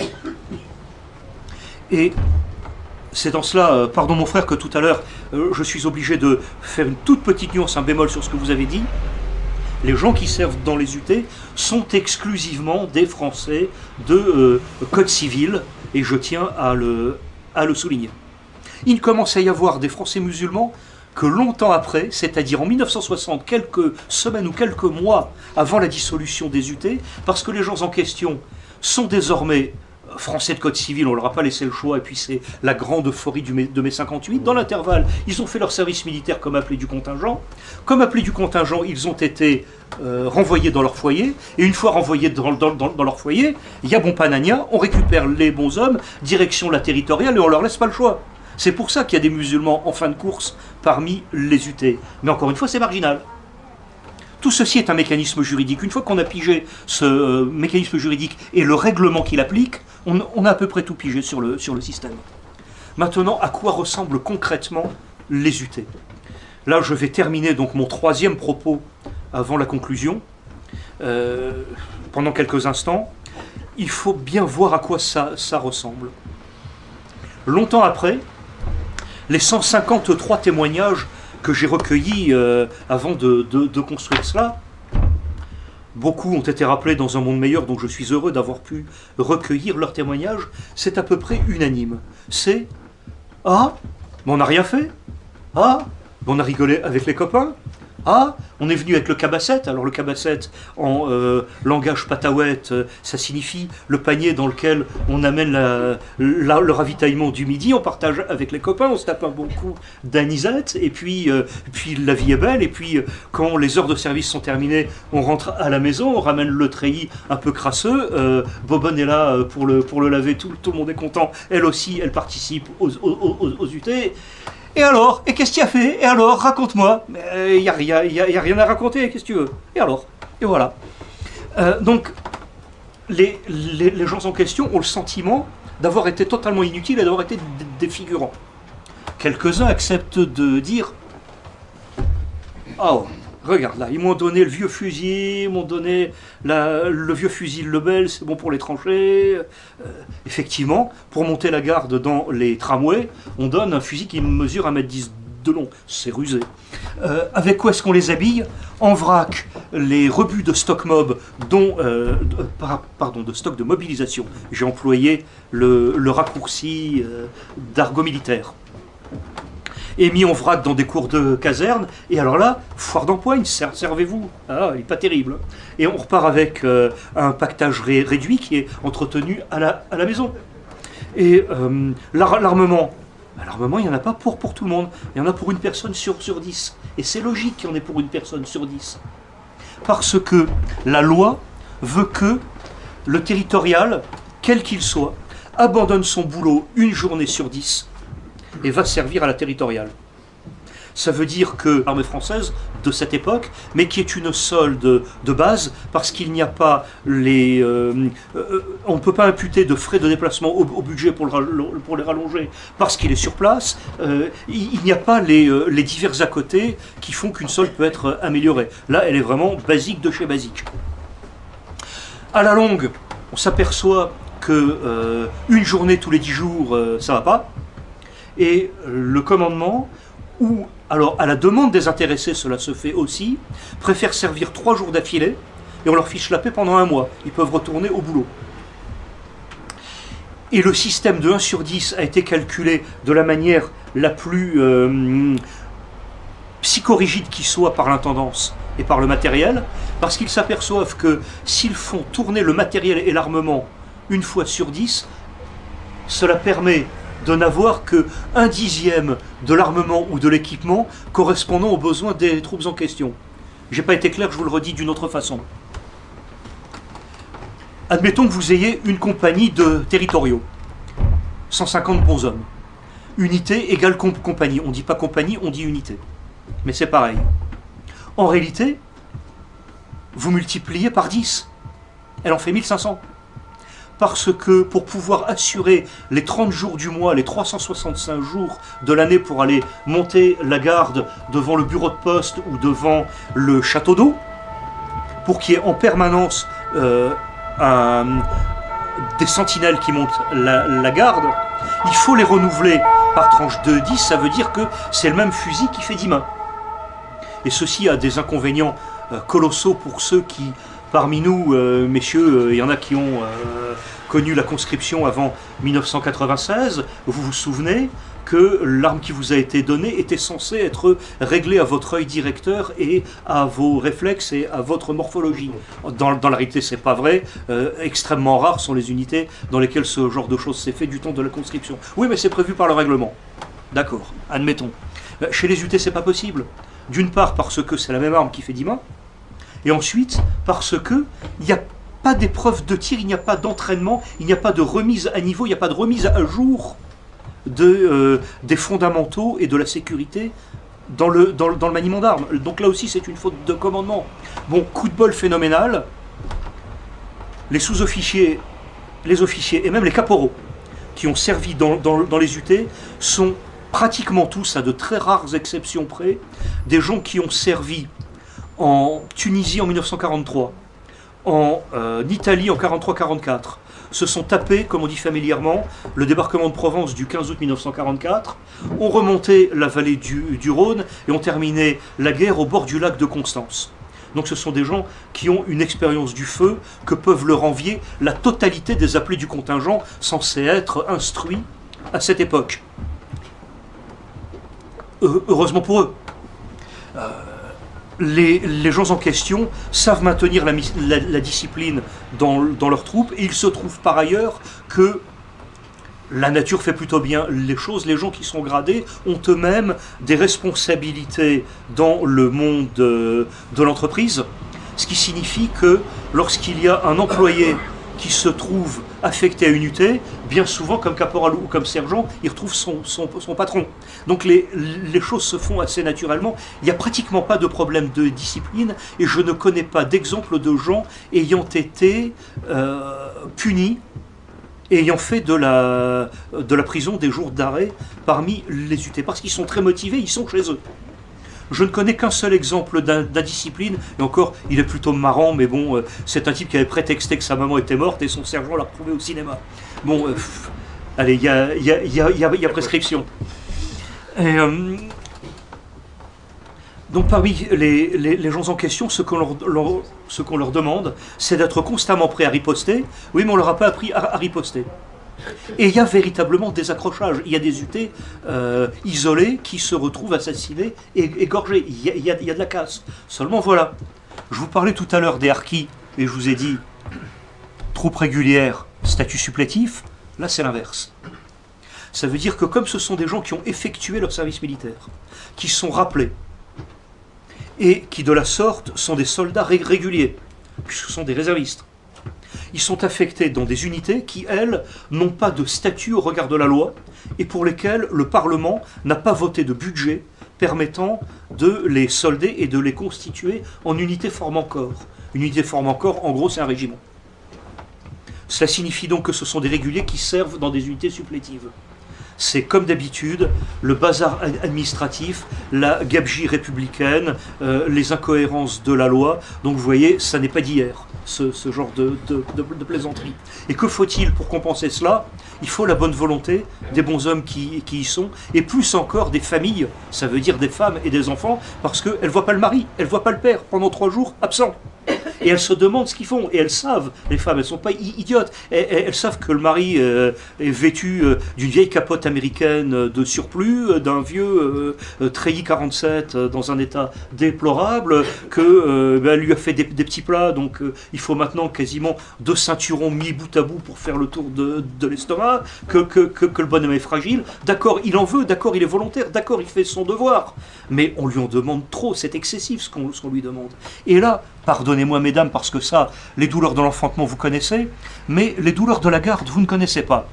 Et c'est dans cela, pardon mon frère, que tout à l'heure, je suis obligé de faire une toute petite nuance, un bémol sur ce que vous avez dit. Les gens qui servent dans les UT sont exclusivement des Français de Code civil, et je tiens à le souligner. Il commence à y avoir des Français musulmans que longtemps après, c'est-à-dire en 1960, quelques semaines ou quelques mois avant la dissolution des UT, parce que les gens en question sont désormais Français de Code civil, on leur a pas laissé le choix, et puis c'est la grande euphorie de mai 58. Dans l'intervalle, ils ont fait leur service militaire comme appelés du contingent. Comme appelés du contingent, ils ont été renvoyés dans leur foyer, et une fois renvoyés dans leur foyer, il y a bon panania, on récupère les bons hommes, direction la territoriale, et on leur laisse pas le choix. C'est pour ça qu'il y a des musulmans en fin de course parmi les UT. Mais encore une fois, c'est marginal. Tout ceci est un mécanisme juridique. Une fois qu'on a pigé ce mécanisme juridique et le règlement qu'il applique, on a à peu près tout pigé sur le système. Maintenant, à quoi ressemblent concrètement les UT? Là, je vais terminer donc mon troisième propos avant la conclusion. Pendant quelques instants, il faut bien voir à quoi ça ressemble. Longtemps après, les 153 témoignages que j'ai recueillis avant de construire cela, beaucoup ont été rappelés dans Un monde meilleur, donc je suis heureux d'avoir pu recueillir leurs témoignages. C'est à peu près unanime. C'est « Ah, mais on n'a rien fait. Ah, mais on a rigolé avec les copains. Ah, on est venu avec le cabasset. » Alors le cabasset, en langage patawet, ça signifie le panier dans lequel on amène le ravitaillement du midi, on partage avec les copains, on se tape un bon coup d'anisette, et puis la vie est belle, et puis quand les heures de service sont terminées, on rentre à la maison, on ramène le treillis un peu crasseux, Bobonne est là pour le laver, tout le monde est content, elle aussi, elle participe aux UT. Et alors? Et qu'est-ce qu'il y a fait? Et alors? Raconte-moi. Il n'y a rien à raconter, qu'est-ce que tu veux? Et alors? Et voilà. Donc, les gens en question ont le sentiment d'avoir été totalement inutiles et d'avoir été des figurants. Quelques-uns acceptent de dire « Oh, Regarde là, ils m'ont donné le vieux fusil, ils m'ont donné le vieux fusil Lebel, c'est bon pour les tranchées. Effectivement, pour monter la garde dans les tramways, on donne un fusil qui mesure 1,10 m de long. C'est rusé. Avec quoi est-ce qu'on les habille? En vrac, les rebuts de stock mob, de stock de mobilisation. J'ai employé le raccourci d'argot militaire. Et mis en vrac dans des cours de caserne, et alors là, foire d'empoigne, servez-vous. Ah, il n'est pas terrible. Et on repart avec un pactage réduit qui est entretenu à la maison. Et l'armement, il n'y en a pas pour tout le monde, il y en a pour une personne sur 10. Et c'est logique qu'il y en ait pour une personne sur 10. Parce que la loi veut que le territorial, quel qu'il soit, abandonne son boulot une journée sur 10 et va servir à la territoriale. Ça veut dire que l'armée française de cette époque, mais qui est une solde de base, parce qu'il n'y a pas les... on ne peut pas imputer de frais de déplacement au budget pour les rallonger, parce qu'il est sur place, il n'y a pas les divers à côté qui font qu'une solde peut être améliorée. Là, elle est vraiment basique de chez basique. À la longue, on s'aperçoit que une journée tous les 10 jours, ça ne va pas. Et le commandement, ou alors à la demande des intéressés, cela se fait aussi, préfère servir 3 jours d'affilée et on leur fiche la paix pendant 1 mois. Ils peuvent retourner au boulot. Et le système de 1 sur 10 a été calculé de la manière la plus psychorigide qui soit par l'intendance et par le matériel, parce qu'ils s'aperçoivent que s'ils font tourner le matériel et l'armement 1 fois sur 10, cela permet de n'avoir que 1/10 de l'armement ou de l'équipement correspondant aux besoins des troupes en question. J'ai pas été clair, je vous le redis d'une autre façon. Admettons que vous ayez une compagnie de territoriaux, 150 bonshommes. Unité égale compagnie. On ne dit pas compagnie, on dit unité. Mais c'est pareil. En réalité, vous multipliez par 10. Elle en fait 1500. Parce que pour pouvoir assurer les 30 jours du mois, les 365 jours de l'année pour aller monter la garde devant le bureau de poste ou devant le château d'eau, pour qu'il y ait en permanence des sentinelles qui montent la garde, il faut les renouveler par tranche de 10, ça veut dire que c'est le même fusil qui fait 10 mains. Et ceci a des inconvénients colossaux pour ceux qui, parmi nous, messieurs, il y en a qui ont connu la conscription avant 1996, vous vous souvenez que l'arme qui vous a été donnée était censée être réglée à votre œil directeur et à vos réflexes et à votre morphologie. Dans la réalité, c'est pas vrai. Extrêmement rares sont les unités dans lesquelles ce genre de choses s'est fait du temps de la conscription. Oui, mais c'est prévu par le règlement. D'accord, admettons. Chez les UT, c'est pas possible. D'une part, parce que c'est la même arme qui fait 10 mains, et ensuite, parce que il n'y a pas d'épreuve de tir, il n'y a pas d'entraînement, il n'y a pas de remise à niveau, il n'y a pas de remise à jour des fondamentaux et de la sécurité dans le maniement d'armes. Donc là aussi, c'est une faute de commandement. Bon, coup de bol phénoménal, les sous-officiers, les officiers et même les caporaux qui ont servi dans les UT sont pratiquement tous, à de très rares exceptions près, des gens qui ont servi en Tunisie en 1943, en Italie en 43-44, se sont tapés, comme on dit familièrement, le débarquement de Provence du 15 août 1944, ont remonté la vallée du Rhône et ont terminé la guerre au bord du lac de Constance. Donc ce sont des gens qui ont une expérience du feu que peuvent leur envier la totalité des appelés du contingent censés être instruits à cette époque. Heureusement pour eux. Les gens en question savent maintenir la discipline dans leurs troupes, et il se trouve par ailleurs que la nature fait plutôt bien les choses. Les gens qui sont gradés ont eux-mêmes des responsabilités dans le monde de l'entreprise, ce qui signifie que lorsqu'il y a un employé qui se trouve affecté à une UT, bien souvent, comme caporal ou comme sergent, il retrouve son patron. Donc les choses se font assez naturellement. Il n'y a pratiquement pas de problème de discipline, et je ne connais pas d'exemple de gens ayant été punis, ayant fait de la prison des jours d'arrêt parmi les UT, parce qu'ils sont très motivés, ils sont chez eux. Je ne connais qu'un seul exemple d'indiscipline, et encore, il est plutôt marrant, mais bon, c'est un type qui avait prétexté que sa maman était morte et son sergent l'a retrouvé au cinéma. Bon, allez, il y a prescription. Et, donc parmi les gens en question, ce qu'on leur demande, c'est d'être constamment prêt à riposter. Oui, mais on ne leur a pas appris à riposter. Et il y a véritablement des accrochages. Il y a des UT isolés qui se retrouvent assassinés et égorgés. Il y a de la casse. Seulement voilà, je vous parlais tout à l'heure des harkis, et je vous ai dit, troupes régulières, statut supplétif, là c'est l'inverse. Ça veut dire que comme ce sont des gens qui ont effectué leur service militaire, qui sont rappelés, et qui de la sorte sont des soldats réguliers, puisque ce sont des réservistes, ils sont affectés dans des unités qui, elles, n'ont pas de statut au regard de la loi, et pour lesquelles le Parlement n'a pas voté de budget permettant de les solder et de les constituer en unités formant corps. Une unité formant corps, en gros, c'est un régiment. Cela signifie donc que ce sont des réguliers qui servent dans des unités supplétives. C'est comme d'habitude le bazar administratif, la gabegie républicaine, les incohérences de la loi. Donc vous voyez, ça n'est pas d'hier, ce genre de plaisanterie. Et que faut-il pour compenser cela? Il faut la bonne volonté des bons hommes qui y sont, et plus encore des familles, ça veut dire des femmes et des enfants, parce qu'elles ne voient pas le mari, elles ne voient pas le père pendant 3 jours absent. Et elles se demandent ce qu'ils font, et elles savent, les femmes, elles ne sont pas idiotes, elles savent que le mari est vêtu d'une vieille capote américaine de surplus, d'un vieux treillis 47 dans un état déplorable, qu'elle lui a fait des petits plats, donc il faut maintenant quasiment 2 ceinturons mis bout à bout pour faire le tour de l'estomac, que le bonhomme est fragile. D'accord, il en veut, d'accord, il est volontaire, d'accord, il fait son devoir, mais on lui en demande trop, c'est excessif ce qu'on lui demande. Et là, pardonnez-moi mesdames, parce que ça, les douleurs de l'enfantement vous connaissez, mais les douleurs de la garde vous ne connaissez pas.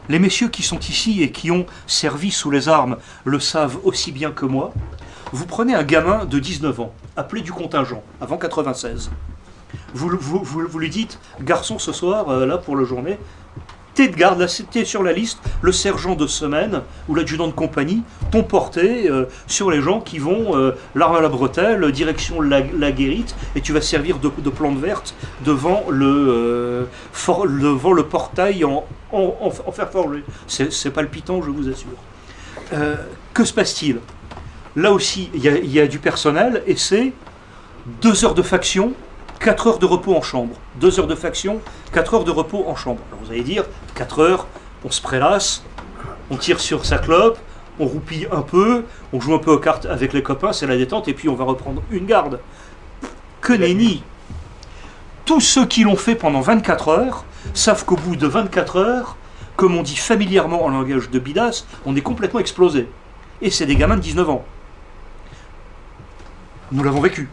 Les messieurs qui sont ici et qui ont servi sous les armes le savent aussi bien que moi. Vous prenez un gamin de 19 ans, appelé du contingent, avant 96. Vous lui dites, garçon ce soir, là pour la journée, t'es de garde, là t'es sur la liste, le sergent de semaine ou l'adjudant de compagnie t'ont porté sur les gens qui vont l'arme à la bretelle, direction la guérite, et tu vas servir de plante verte devant le portail en fer forgé. C'est palpitant, je vous assure. Que se passe-t-il? Là aussi, il y a du personnel, et c'est 2 heures de faction, 4 heures de repos en chambre. 2 heures de faction, 4 heures de repos en chambre. Alors vous allez dire, 4 heures, on se prélasse, on tire sur sa clope, on roupille un peu, on joue un peu aux cartes avec les copains, c'est la détente, et puis on va reprendre une garde. Que nenni! Tous ceux qui l'ont fait pendant 24 heures savent qu'au bout de 24 heures, comme on dit familièrement en langage de bidas, on est complètement explosé. Et c'est des gamins de 19 ans. Nous l'avons vécu.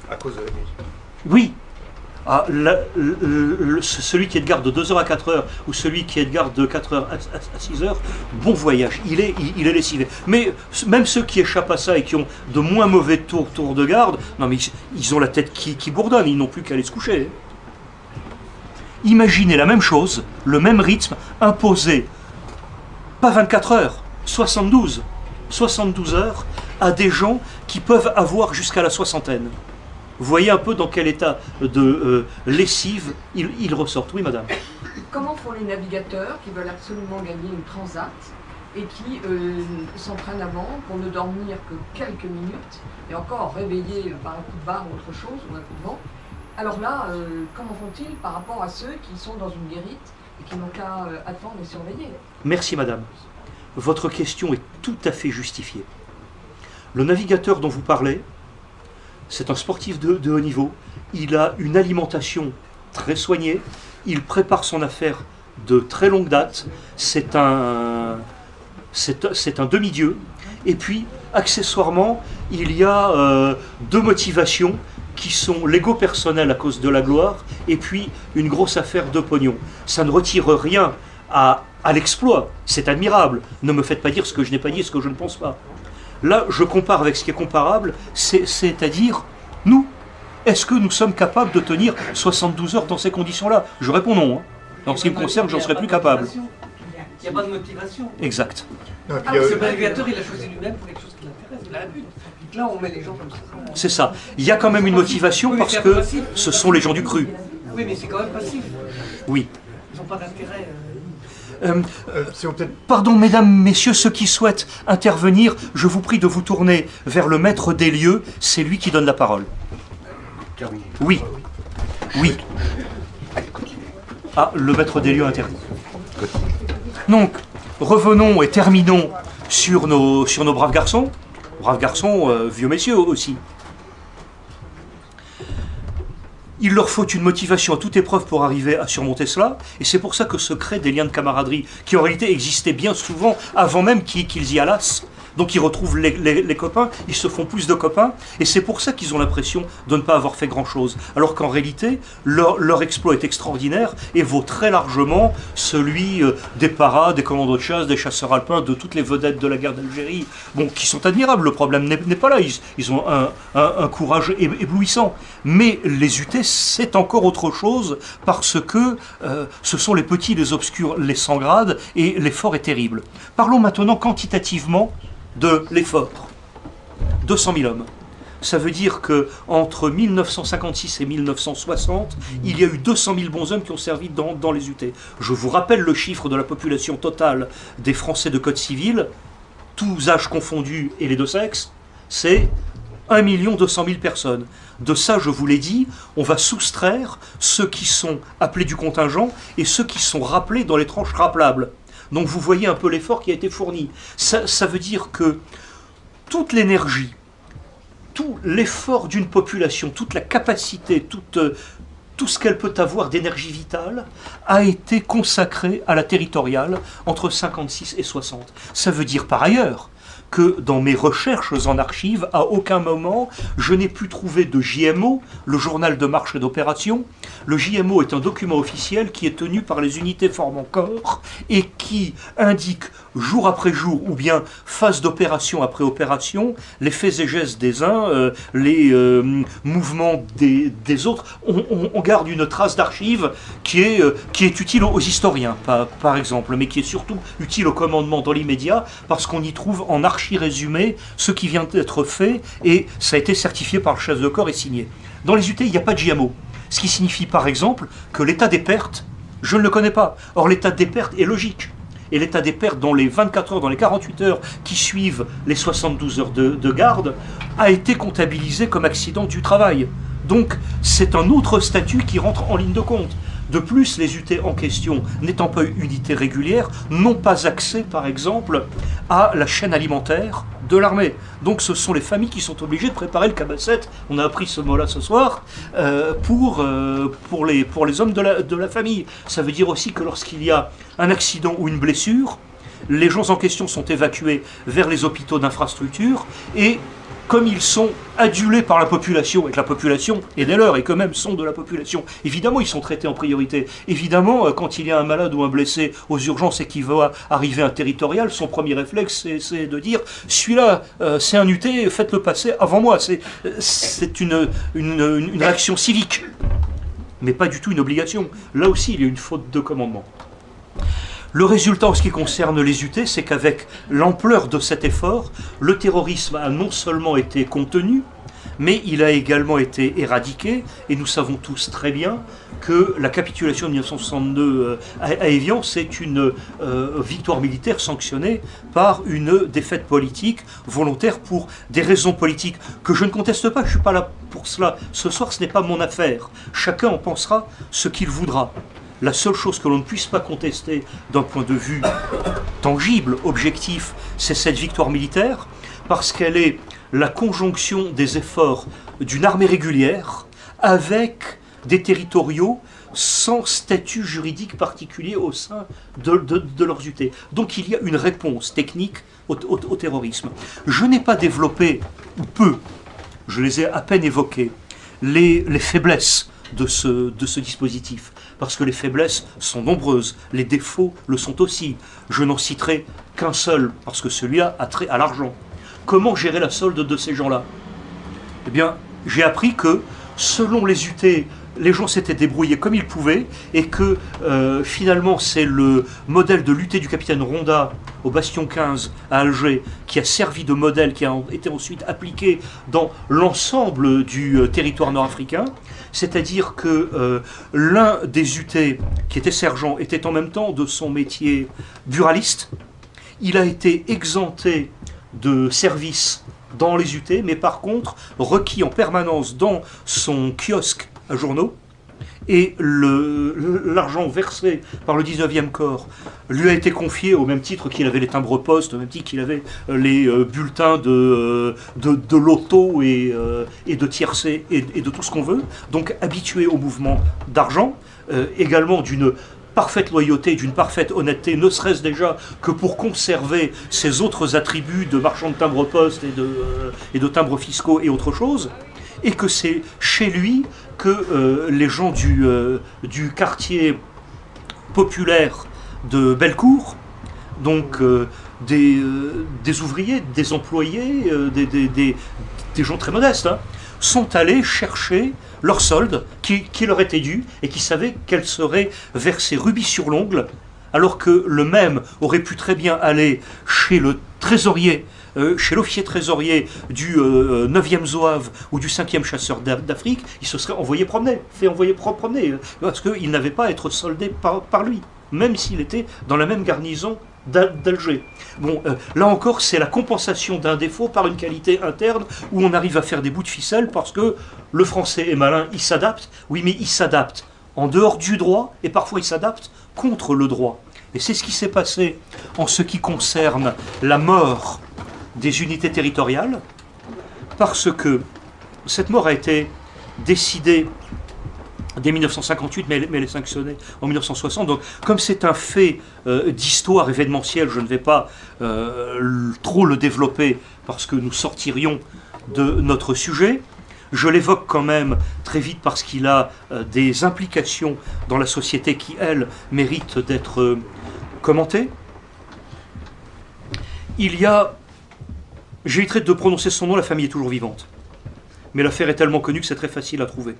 À cause de la nuit. Oui. Ah, celui qui est de garde de 2 heures à 4 heures, ou celui qui est de garde de 4 heures à 6 heures, bon voyage, il est lessivé. Mais même ceux qui échappent à ça et qui ont de moins mauvais tours de garde, non mais ils ont la tête qui bourdonne, ils n'ont plus qu'à aller se coucher. Imaginez la même chose, le même rythme imposé, pas 24 heures, 72 heures à des gens qui peuvent avoir jusqu'à la soixantaine. Vous voyez un peu dans quel état de lessive ils ressortent. Oui, madame. Comment font les navigateurs qui veulent absolument gagner une transat et qui s'entraînent avant pour ne dormir que quelques minutes et encore réveillés par un coup de barre ou autre chose, ou un coup de vent? Alors là, comment font-ils par rapport à ceux qui sont dans une guérite et qui n'ont qu'à attendre et surveiller? Merci, madame. Votre question est tout à fait justifiée. Le navigateur dont vous parlez, c'est un sportif de haut niveau, il a une alimentation très soignée, il prépare son affaire de très longue date, c'est un demi-dieu, et puis accessoirement il y a 2 motivations qui sont l'ego personnel à cause de la gloire, et puis une grosse affaire de pognon. Ça ne retire rien à l'exploit, c'est admirable, ne me faites pas dire ce que je n'ai pas dit, ce que je ne pense pas. Là, je compare avec ce qui est comparable, c'est-à-dire, nous, est-ce que nous sommes capables de tenir 72 heures dans ces conditions-là? Je réponds non. Hein. En ce qui me concerne, j'en serais plus capable. Il n'y a pas de motivation. Exact. Non, et puis, Parce que le navigateur, il a choisi lui-même pour quelque chose qui l'intéresse, il a la but. Là, on met les gens comme ça. C'est ça. Il y a quand même une motivation parce que ce sont les gens du cru. Oui, mais c'est quand même passif. Oui. Ils n'ont pas d'intérêt. Si on peut-être Pardon, mesdames, messieurs, ceux qui souhaitent intervenir, je vous prie de vous tourner vers le maître des lieux. C'est lui qui donne la parole. Oui. Oui. Ah, le maître des lieux interdit. Donc, revenons et terminons sur nos braves garçons. Braves garçons, vieux messieurs aussi. Il leur faut une motivation à toute épreuve pour arriver à surmonter cela, et c'est pour ça que se créent des liens de camaraderie qui en réalité existaient bien souvent avant même qu'ils y allassent. Donc ils retrouvent les copains, ils se font plus de copains, et c'est pour ça qu'ils ont l'impression de ne pas avoir fait grand-chose. Alors qu'en réalité, leur exploit est extraordinaire et vaut très largement celui des paras, des commandos de chasse, des chasseurs alpins, de toutes les vedettes de la guerre d'Algérie, bon, qui sont admirables. Le problème n'est pas là, ils ont un courage éblouissant. Mais les UT, c'est encore autre chose, parce que ce sont les petits, les obscurs, les sans grade, et l'effort est terrible. Parlons maintenant quantitativement de l'effort. 200 000 hommes. Ça veut dire qu'entre 1956 et 1960, il y a eu 200 000 bonshommes qui ont servi dans les UT. Je vous rappelle le chiffre de la population totale des Français de Code civil, tous âges confondus et les deux sexes, c'est 1 200 000 personnes. De ça, je vous l'ai dit, on va soustraire ceux qui sont appelés du contingent et ceux qui sont rappelés dans les tranches rappelables. Donc vous voyez un peu l'effort qui a été fourni. Ça veut dire que toute l'énergie, tout l'effort d'une population, toute la capacité, tout ce qu'elle peut avoir d'énergie vitale a été consacré à la territoriale entre 56 et 60. Ça veut dire par ailleurs que dans mes recherches en archives, à aucun moment, je n'ai pu trouver de JMO, le journal de marche et d'opération. Le JMO est un document officiel qui est tenu par les unités formant corps et qui indique jour après jour, ou bien phase d'opération après opération, les faits et gestes des uns, les mouvements des autres. On garde une trace d'archives qui est utile aux historiens, par exemple, mais qui est surtout utile au commandement dans l'immédiat, parce qu'on y trouve en archi-résumé ce qui vient d'être fait, et ça a été certifié par le chef de corps et signé. Dans les UT, il n'y a pas de JMO, ce qui signifie par exemple que l'état des pertes, je ne le connais pas. Or l'état des pertes est logique. Et l'état des pertes dans les 24 heures, dans les 48 heures qui suivent les 72 heures de garde, a été comptabilisé comme accident du travail. Donc c'est un autre statut qui rentre en ligne de compte. De plus, les UT en question, n'étant pas unités régulières, n'ont pas accès, par exemple, à la chaîne alimentaire de l'armée. Donc ce sont les familles qui sont obligées de préparer le cabasset, on a appris ce mot-là ce soir, pour les hommes de la famille. Ça veut dire aussi que lorsqu'il y a un accident ou une blessure, les gens en question sont évacués vers les hôpitaux d'infrastructure, et comme ils sont adulés par la population, et que la population est des leurs, et qu'eux-mêmes sont de la population, évidemment ils sont traités en priorité. Évidemment, quand il y a un malade ou un blessé aux urgences et qu'il va arriver un territorial, son premier réflexe c'est de dire « celui-là, c'est un UT, faites-le passer avant moi ». C'est une réaction civique, mais pas du tout une obligation. Là aussi, il y a une faute de commandement. Le résultat en ce qui concerne les UT, c'est qu'avec l'ampleur de cet effort, le terrorisme a non seulement été contenu, mais il a également été éradiqué, et nous savons tous très bien que la capitulation de 1962 à Évian, c'est une victoire militaire sanctionnée par une défaite politique volontaire pour des raisons politiques que je ne conteste pas, je ne suis pas là pour cela. Ce soir, ce n'est pas mon affaire. Chacun en pensera ce qu'il voudra. La seule chose que l'on ne puisse pas contester d'un point de vue tangible, objectif, c'est cette victoire militaire, parce qu'elle est la conjonction des efforts d'une armée régulière avec des territoriaux sans statut juridique particulier au sein de leurs UT. Donc il y a une réponse technique au terrorisme. Je n'ai pas développé, ou peu, je les ai à peine évoquées, les faiblesses de ce dispositif, parce que les faiblesses sont nombreuses, les défauts le sont aussi. Je n'en citerai qu'un seul, parce que celui-là a trait à l'argent. Comment gérer la solde de ces gens-là? Eh bien, j'ai appris que, selon les UT les gens s'étaient débrouillés comme ils pouvaient et que finalement c'est le modèle de l'UT du capitaine Ronda au Bastion 15 à Alger qui a servi de modèle, qui a été ensuite appliqué dans l'ensemble du territoire nord-africain. C'est-à-dire que l'un des UT qui était sergent était en même temps de son métier buraliste. Il a été exempté de service dans les UT, mais par contre requis en permanence dans son kiosque à journaux, et l'argent versé par le 19e corps lui a été confié au même titre qu'il avait les timbres-poste, au même titre qu'il avait les bulletins de loto et de tiercé et de tout ce qu'on veut, donc habitué au mouvement d'argent, également d'une parfaite loyauté, d'une parfaite honnêteté, ne serait-ce déjà que pour conserver ses autres attributs de marchand de timbre-poste et de timbres fiscaux et autre chose, et que c'est chez lui que les gens du quartier populaire de Bellecour, donc des ouvriers, des employés, des gens très modestes, hein, sont allés chercher leur solde qui leur était dû et qui savaient qu'elle serait versée rubis sur l'ongle, alors que le même aurait pu très bien aller chez le trésorier, chez l'officier trésorier du 9e Zouave ou du 5e chasseur d'Afrique, il se serait envoyé promener, parce qu'il n'avait pas à être soldé par lui, même s'il était dans la même garnison d'Alger. Bon, là encore, c'est la compensation d'un défaut par une qualité interne où on arrive à faire des bouts de ficelle parce que le français est malin, il s'adapte. Oui, mais il s'adapte en dehors du droit et parfois il s'adapte contre le droit. Et c'est ce qui s'est passé en ce qui concerne la mort des unités territoriales, parce que cette mort a été décidée dès 1958, mais elle est sanctionnée en 1960. Donc, comme c'est un fait d'histoire événementielle, je ne vais pas trop le développer parce que nous sortirions de notre sujet. Je l'évoque quand même très vite parce qu'il a des implications dans la société qui, elles, méritent d'être commentées. Il y a, j'éviterai de prononcer son nom, la famille est toujours vivante. Mais l'affaire est tellement connue que c'est très facile à trouver.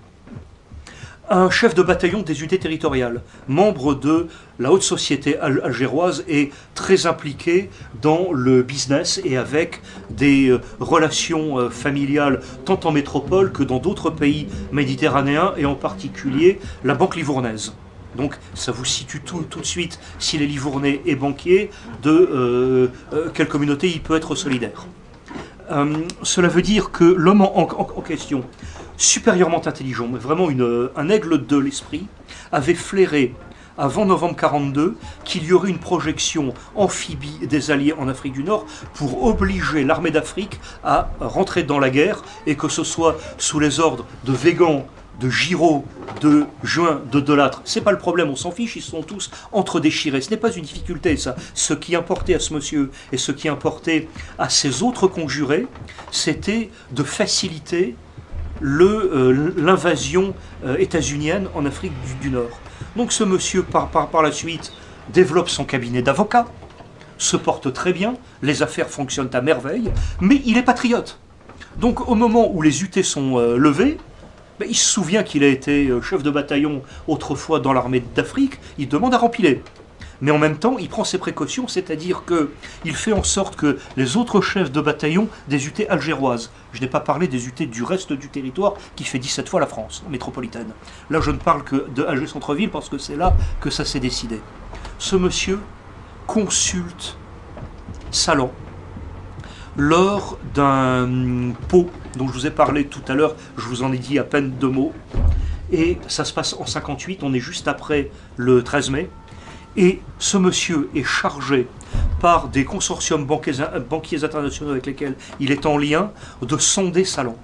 Un chef de bataillon des unités territoriales, membre de la haute société algéroise et très impliqué dans le business et avec des relations familiales tant en métropole que dans d'autres pays méditerranéens et en particulier la Banque livournaise. Donc ça vous situe tout de suite, s'il est livournais et banquier, de quelle communauté il peut être solidaire. Cela veut dire que l'homme en question, supérieurement intelligent, mais vraiment un aigle de l'esprit, avait flairé avant novembre 1942 qu'il y aurait une projection amphibie des Alliés en Afrique du Nord pour obliger l'armée d'Afrique à rentrer dans la guerre, et que ce soit sous les ordres de Weygand, de Giraud, de Juin, de Delattre. C'est pas le problème, on s'en fiche, ils sont tous entre-déchirés. Ce n'est pas une difficulté, ça. Ce qui importait à ce monsieur et ce qui importait à ses autres conjurés, c'était de faciliter l'invasion états-unienne en Afrique du Nord. Donc ce monsieur, par la suite, développe son cabinet d'avocats, se porte très bien, les affaires fonctionnent à merveille, mais il est patriote. Donc au moment où les UT sont levés, il se souvient qu'il a été chef de bataillon autrefois dans l'armée d'Afrique, il demande à rempiler. Mais en même temps, il prend ses précautions, c'est-à-dire qu'il fait en sorte que les autres chefs de bataillon des UT algéroises, je n'ai pas parlé des UT du reste du territoire qui fait 17 fois la France métropolitaine. Là, je ne parle que de Alger Centre-Ville parce que c'est là que ça s'est décidé. Ce monsieur consulte Salan lors d'un pot dont je vous ai parlé tout à l'heure, je vous en ai dit à peine 2 mots, et ça se passe en 58, on est juste après le 13 mai, et ce monsieur est chargé par des consortiums banquiers internationaux avec lesquels il est en lien de sonder Salan.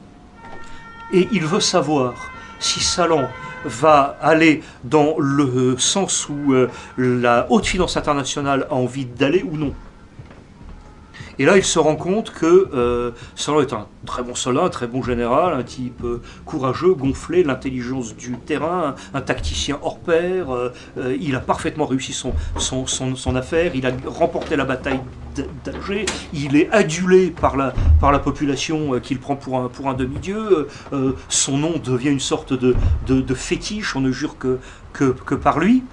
Et il veut savoir si Salan va aller dans le sens où la haute finance internationale a envie d'aller ou non. Et là, il se rend compte que Salan est un très bon soldat, un très bon général, un type courageux, gonflé, l'intelligence du terrain, un tacticien hors pair. Il a parfaitement réussi son affaire, il a remporté la bataille d'Alger, il est adulé par la population qu'il prend pour un demi-dieu. Son nom devient une sorte de fétiche, on ne jure que par lui.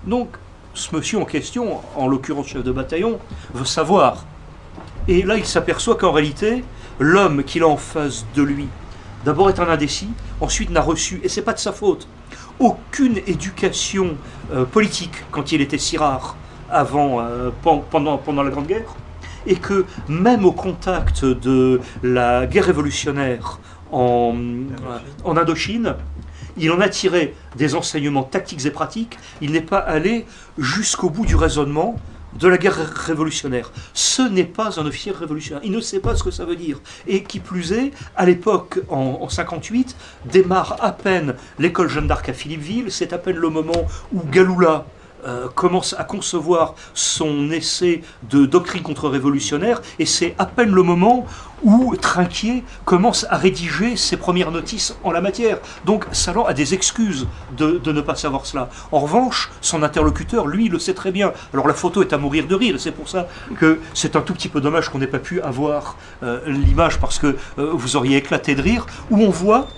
Donc, ce monsieur en question, en l'occurrence chef de bataillon, veut savoir. Et là, il s'aperçoit qu'en réalité, l'homme qu'il a en face de lui, d'abord est un indécis, ensuite n'a reçu, et c'est pas de sa faute, aucune éducation politique quand il était si rare pendant la Grande Guerre, et que même au contact de la guerre révolutionnaire en Indochine, il en a tiré des enseignements tactiques et pratiques, il n'est pas allé jusqu'au bout du raisonnement de la guerre révolutionnaire. Ce n'est pas un officier révolutionnaire, il ne sait pas ce que ça veut dire. Et qui plus est, à l'époque, en 58, démarre à peine l'école Jeanne d'Arc à Philippeville, c'est à peine le moment où Galloula commence à concevoir son essai de doctrine contre-révolutionnaire, et c'est à peine le moment où Trinquier commence à rédiger ses premières notices en la matière. Donc Salan a des excuses de ne pas savoir cela. En revanche, son interlocuteur, lui, le sait très bien. Alors la photo est à mourir de rire, c'est pour ça que c'est un tout petit peu dommage qu'on n'ait pas pu avoir l'image, parce que vous auriez éclaté de rire, où on voit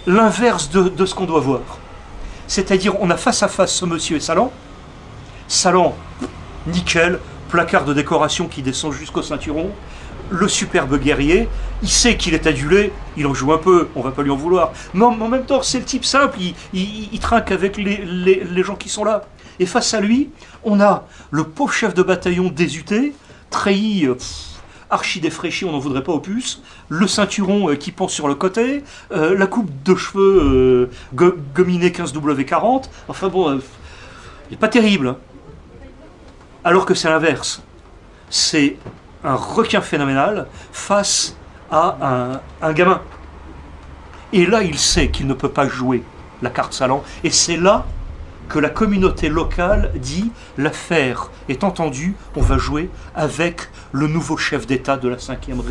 l'inverse de ce qu'on doit voir. C'est-à-dire, on a face à face ce monsieur et Salan. Salan, nickel, placard de décoration qui descend jusqu'au ceinturon. Le superbe guerrier, il sait qu'il est adulé, il en joue un peu, on va pas lui en vouloir. Mais en même temps, c'est le type simple, il trinque avec les gens qui sont là. Et face à lui, on a le pauvre chef de bataillon désuté, treillis, archi défraîchi, on n'en voudrait pas au puces, le ceinturon qui pend sur le côté, la coupe de cheveux gominée 15W40, enfin bon, il n'est pas terrible. Hein. Alors que c'est l'inverse. C'est un requin phénoménal face à un gamin. Et là, il sait qu'il ne peut pas jouer la carte Salan, et c'est là que la communauté locale dit « l'affaire est entendue, on va jouer avec le nouveau chef d'État de la Ve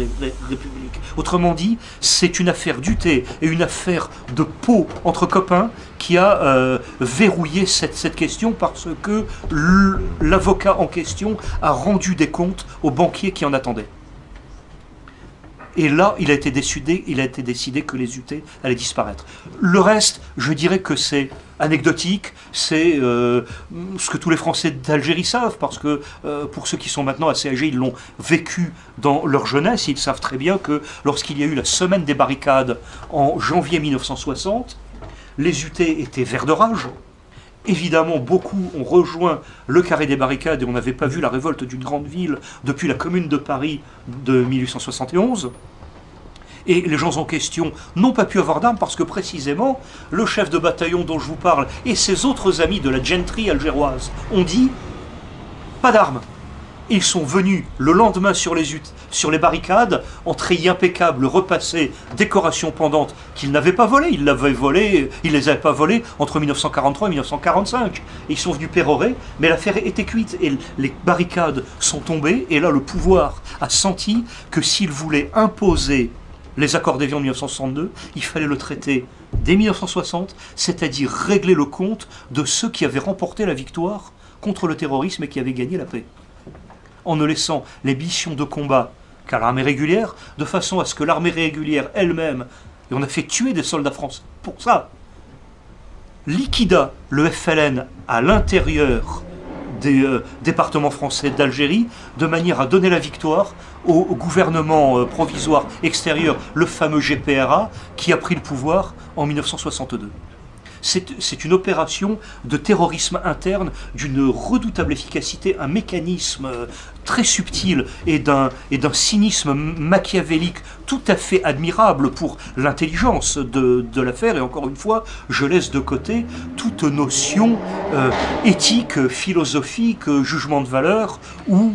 République ». Autrement dit, c'est une affaire d'UT et une affaire de peau entre copains qui a verrouillé cette question, parce que l'avocat en question a rendu des comptes aux banquiers qui en attendaient. Et là, il a été décidé que les UT allaient disparaître. Le reste, je dirais que c'est anecdotique, c'est ce que tous les Français d'Algérie savent, parce que pour ceux qui sont maintenant assez âgés, ils l'ont vécu dans leur jeunesse, ils savent très bien que lorsqu'il y a eu la semaine des barricades en janvier 1960, les UT étaient verts de rage. Évidemment, beaucoup ont rejoint le carré des barricades, et on n'avait pas vu la révolte d'une grande ville depuis la Commune de Paris de 1871. Et les gens en question n'ont pas pu avoir d'armes parce que précisément, le chef de bataillon dont je vous parle et ses autres amis de la gentry algéroise ont dit « pas d'armes ». Ils sont venus le lendemain sur les barricades, en treillis impeccable, repassés, décorations pendantes qu'ils n'avaient pas volées. Ils les avaient pas volées entre 1943 et 1945. Et ils sont venus pérorer, mais l'affaire était cuite. Et les barricades sont tombées, et là le pouvoir a senti que s'il voulait imposer les accords d'Évian de 1962, il fallait le traiter dès 1960, c'est-à-dire régler le compte de ceux qui avaient remporté la victoire contre le terrorisme et qui avaient gagné la paix, en ne laissant les missions de combat qu'à l'armée régulière, de façon à ce que l'armée régulière elle-même, et on a fait tuer des soldats français pour ça, liquida le FLN à l'intérieur des départements français d'Algérie, de manière à donner la victoire au gouvernement provisoire extérieur, le fameux GPRA, qui a pris le pouvoir en 1962. C'est une opération de terrorisme interne d'une redoutable efficacité, un mécanisme très subtil et d'un cynisme machiavélique tout à fait admirable pour l'intelligence de l'affaire. Et encore une fois, je laisse de côté toute notion éthique, philosophique, jugement de valeur ou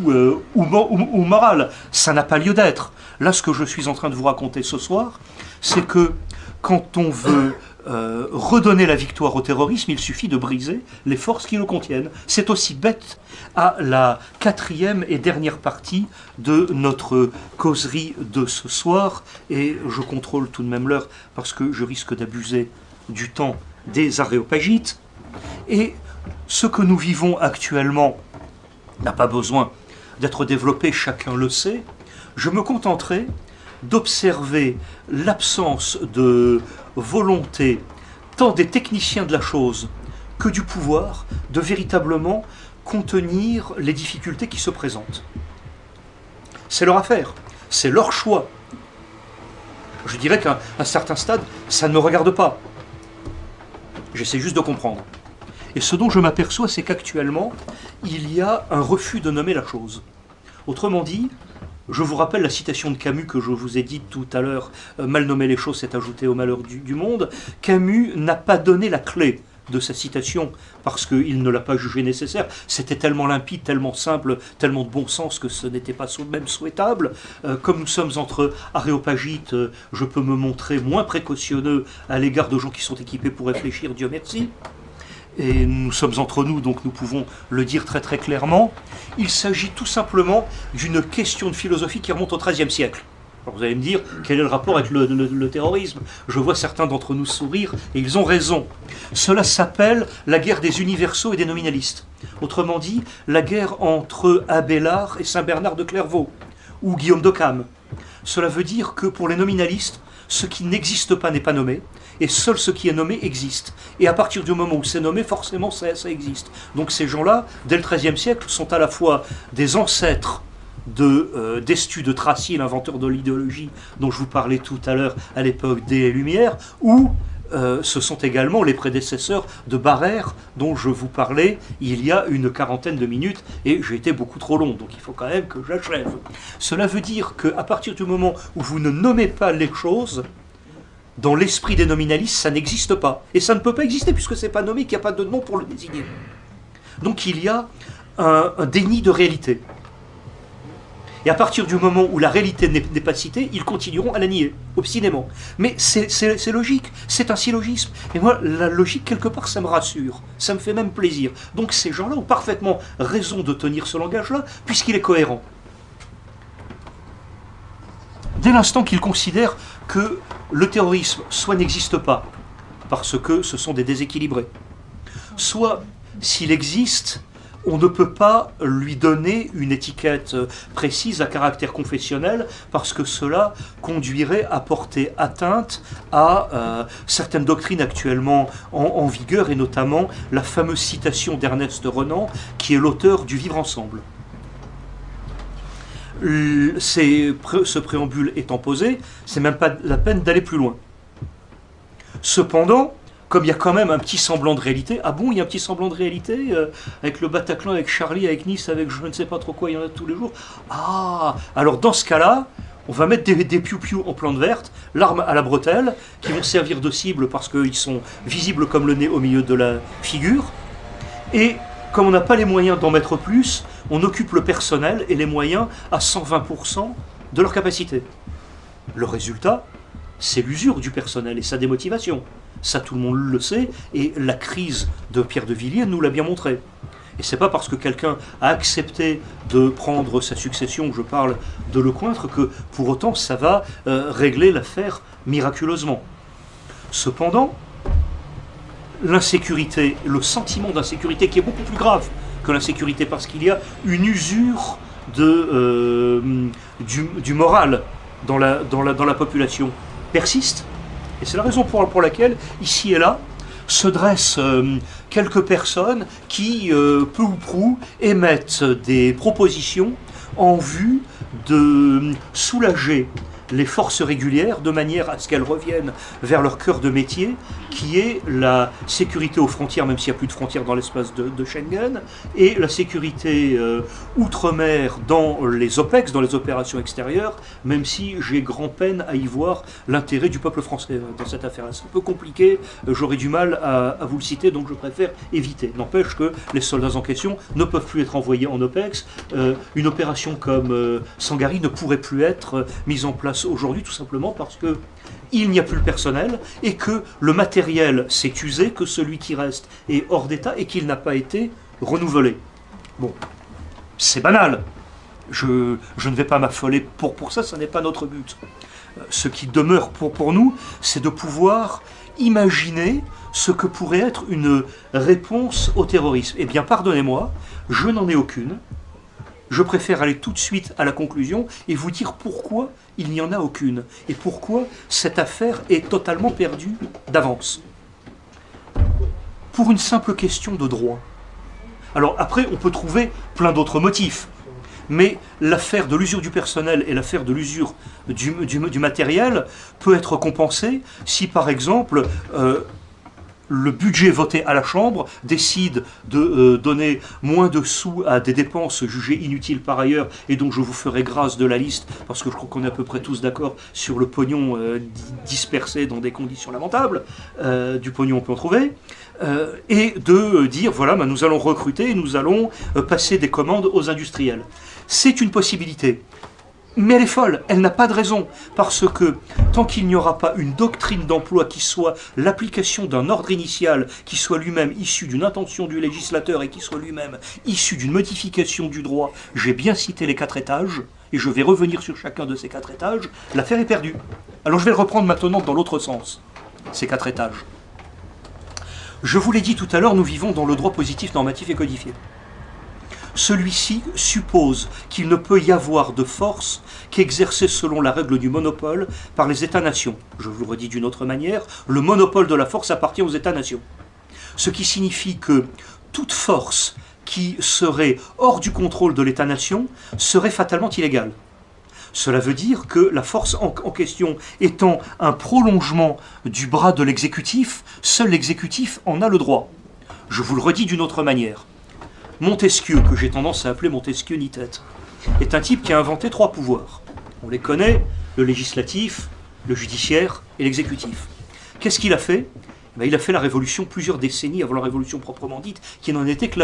morale. Ça n'a pas lieu d'être. Là, ce que je suis en train de vous raconter ce soir, c'est que quand on veut redonner la victoire au terrorisme, il suffit de briser les forces qui le contiennent. C'est aussi bête à la 4e et dernière partie de notre causerie de ce soir, et je contrôle tout de même l'heure parce que je risque d'abuser du temps des aréopagites. Et ce que nous vivons actuellement n'a pas besoin d'être développé, chacun le sait. Je me contenterai d'observer l'absence de volonté tant des techniciens de la chose que du pouvoir de véritablement contenir les difficultés qui se présentent. C'est leur affaire, c'est leur choix. Je dirais qu'à un certain stade, ça ne me regarde pas. J'essaie juste de comprendre. Et ce dont je m'aperçois, c'est qu'actuellement, il y a un refus de nommer la chose. Autrement dit, je vous rappelle la citation de Camus que je vous ai dite tout à l'heure, mal nommer les choses, c'est ajouter au malheur du monde. Camus n'a pas donné la clé de sa citation parce qu'il ne l'a pas jugé nécessaire. C'était tellement limpide, tellement simple, tellement de bon sens que ce n'était pas même souhaitable. Comme nous sommes entre aréopagites, je peux me montrer moins précautionneux à l'égard de gens qui sont équipés pour réfléchir, Dieu merci. Et nous sommes entre nous, donc nous pouvons le dire très très clairement. Il s'agit tout simplement d'une question de philosophie qui remonte au XIIIe siècle. Alors vous allez me dire, quel est le rapport avec le terrorisme? Je vois certains d'entre nous sourire, et ils ont raison. Cela s'appelle la guerre des universaux et des nominalistes. Autrement dit, la guerre entre Abélard et Saint-Bernard de Clairvaux, ou Guillaume d'Occam. Cela veut dire que pour les nominalistes, ce qui n'existe pas n'est pas nommé, et seul ce qui est nommé existe. Et à partir du moment où c'est nommé, forcément ça existe. Donc ces gens-là, dès le XIIIe siècle, sont à la fois des ancêtres d'Estu de Tracy, l'inventeur de l'idéologie dont je vous parlais tout à l'heure à l'époque des Lumières, ou ce sont également les prédécesseurs de Barrère dont je vous parlais il y a une quarantaine de minutes, et j'ai été beaucoup trop long, donc il faut quand même que j'achève. Cela veut dire qu'à partir du moment où vous ne nommez pas les choses, dans l'esprit des nominalistes, ça n'existe pas. Et ça ne peut pas exister puisque ce n'est pas nommé, qu'il n'y a pas de nom pour le désigner. Donc il y a un déni de réalité. Et à partir du moment où la réalité n'est pas citée, ils continueront à la nier, obstinément. Mais c'est logique, c'est un syllogisme. Et moi, la logique, quelque part, ça me rassure, ça me fait même plaisir. Donc ces gens-là ont parfaitement raison de tenir ce langage-là, puisqu'il est cohérent. Dès l'instant qu'ils considèrent que le terrorisme soit n'existe pas, parce que ce sont des déséquilibrés, soit, s'il existe, on ne peut pas lui donner une étiquette précise à caractère confessionnel, parce que cela conduirait à porter atteinte à certaines doctrines actuellement en vigueur, et notamment la fameuse citation d'Ernest Renan, qui est l'auteur du Vivre ensemble. Ce préambule étant posé, c'est même pas la peine d'aller plus loin. Cependant, comme il y a quand même un petit semblant de réalité, ah bon, il y a un petit semblant de réalité avec le Bataclan, avec Charlie, avec Nice, avec je ne sais pas trop quoi, il y en a tous les jours. Ah, alors dans ce cas-là, on va mettre des piou-piou en plante verte, l'arme à la bretelle, qui vont servir de cible parce qu'ils sont visibles comme le nez au milieu de la figure, et comme on n'a pas les moyens d'en mettre plus, on occupe le personnel et les moyens à 120% de leur capacité. Le résultat, c'est l'usure du personnel et sa démotivation. Ça, tout le monde le sait, et la crise de Pierre de Villiers nous l'a bien montré. Et c'est pas parce que quelqu'un a accepté de prendre sa succession, je parle de Lecointre, que pour autant ça va régler l'affaire miraculeusement. Cependant, l'insécurité, le sentiment d'insécurité qui est beaucoup plus grave que l'insécurité, parce qu'il y a une usure du moral dans la population, persiste. Et c'est la raison pour laquelle, ici et là, se dressent quelques personnes qui, peu ou prou, émettent des propositions en vue de soulager les forces régulières de manière à ce qu'elles reviennent vers leur cœur de métier, qui est la sécurité aux frontières, même s'il n'y a plus de frontières dans l'espace de Schengen, et la sécurité outre-mer dans les OPEX, dans les opérations extérieures, même si j'ai grand peine à y voir l'intérêt du peuple français dans cette affaire. C'est un peu compliqué, j'aurais du mal à vous le citer, donc je préfère éviter. N'empêche que les soldats en question ne peuvent plus être envoyés en OPEX. Une opération comme Sangaré ne pourrait plus être mise en place aujourd'hui, tout simplement parce que il n'y a plus le personnel et que le matériel s'est usé, que celui qui reste est hors d'état et qu'il n'a pas été renouvelé. Bon, c'est banal. Je ne vais pas m'affoler pour ça, ça n'est pas notre but. Ce qui demeure pour nous, c'est de pouvoir imaginer ce que pourrait être une réponse au terrorisme. Eh bien, pardonnez-moi, je n'en ai aucune. Je préfère aller tout de suite à la conclusion et vous dire pourquoi il n'y en a aucune et pourquoi cette affaire est totalement perdue d'avance. Pour une simple question de droit. Alors après, on peut trouver plein d'autres motifs, mais l'affaire de l'usure du personnel et l'affaire de l'usure du matériel peut être compensée si par exemple le budget voté à la Chambre décide de donner moins de sous à des dépenses jugées inutiles par ailleurs, et donc je vous ferai grâce de la liste, parce que je crois qu'on est à peu près tous d'accord sur le pognon dispersé dans des conditions lamentables, du pognon on peut en trouver, et de dire, voilà, nous allons recruter, nous allons passer des commandes aux industriels. C'est une possibilité. Mais elle est folle, elle n'a pas de raison, parce que tant qu'il n'y aura pas une doctrine d'emploi qui soit l'application d'un ordre initial, qui soit lui-même issu d'une intention du législateur et qui soit lui-même issu d'une modification du droit, j'ai bien cité les 4 étages, et je vais revenir sur chacun de ces 4 étages, l'affaire est perdue. Alors je vais le reprendre maintenant dans l'autre sens, ces 4 étages. Je vous l'ai dit tout à l'heure, nous vivons dans le droit positif normatif et codifié. Celui-ci suppose qu'il ne peut y avoir de force qu'exercée selon la règle du monopole par les États-nations. Je vous le redis d'une autre manière, le monopole de la force appartient aux États-nations. Ce qui signifie que toute force qui serait hors du contrôle de l'État-nation serait fatalement illégale. Cela veut dire que la force en question étant un prolongement du bras de l'exécutif, seul l'exécutif en a le droit. Je vous le redis d'une autre manière. Montesquieu, que j'ai tendance à appeler Montesquieu ni tête, est un type qui a inventé 3 pouvoirs. On les connaît, le législatif, le judiciaire et l'exécutif. Qu'est-ce qu'il a fait ? Il a fait la révolution plusieurs décennies avant la révolution proprement dite, qui n'en était que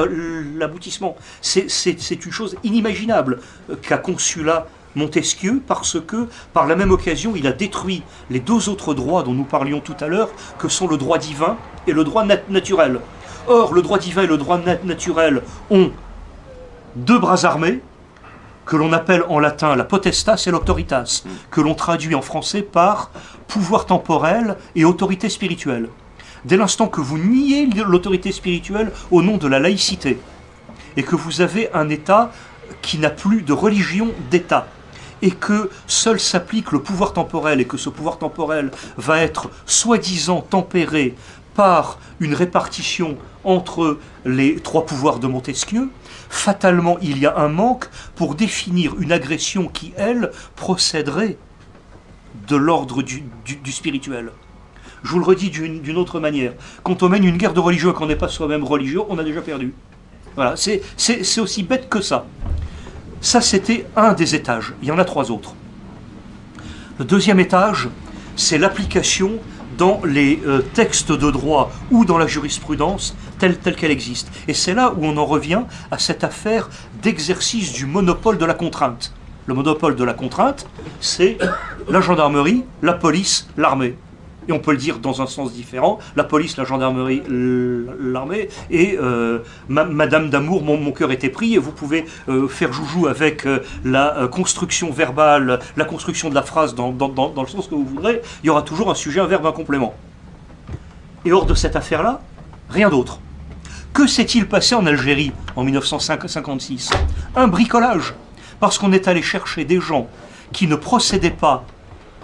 l'aboutissement. C'est une chose inimaginable qu'a conçu là Montesquieu, parce que, par la même occasion, il a détruit les 2 autres droits dont nous parlions tout à l'heure, que sont le droit divin et le droit naturel. Or, le droit divin et le droit naturel ont 2 bras armés, que l'on appelle en latin la potestas et l'autoritas, que l'on traduit en français par pouvoir temporel et autorité spirituelle. Dès l'instant que vous niez l'autorité spirituelle au nom de la laïcité, et que vous avez un État qui n'a plus de religion d'État, et que seul s'applique le pouvoir temporel, et que ce pouvoir temporel va être soi-disant tempéré par une répartition entre les 3 pouvoirs de Montesquieu, fatalement il y a un manque pour définir une agression qui, elle, procéderait de l'ordre du spirituel. Je vous le redis d'une autre manière. Quand on mène une guerre de religion et qu'on n'est pas soi-même religieux, on a déjà perdu. Voilà, c'est aussi bête que ça. Ça, c'était un des étages. Il y en a 3 autres. Le 2e étage, c'est l'application dans les textes de droit ou dans la jurisprudence telle qu'elle existe. Et c'est là où on en revient à cette affaire d'exercice du monopole de la contrainte. Le monopole de la contrainte, c'est la gendarmerie, la police, l'armée. Et on peut le dire dans un sens différent, la police, la gendarmerie, l'armée, et Madame d'amour, mon cœur était pris, et vous pouvez faire joujou avec la construction verbale, la construction de la phrase dans le sens que vous voudrez, il y aura toujours un sujet, un verbe, un complément. Et hors de cette affaire-là, rien d'autre. Que s'est-il passé en Algérie en 1956 ? Un bricolage, parce qu'on est allé chercher des gens qui ne procédaient pas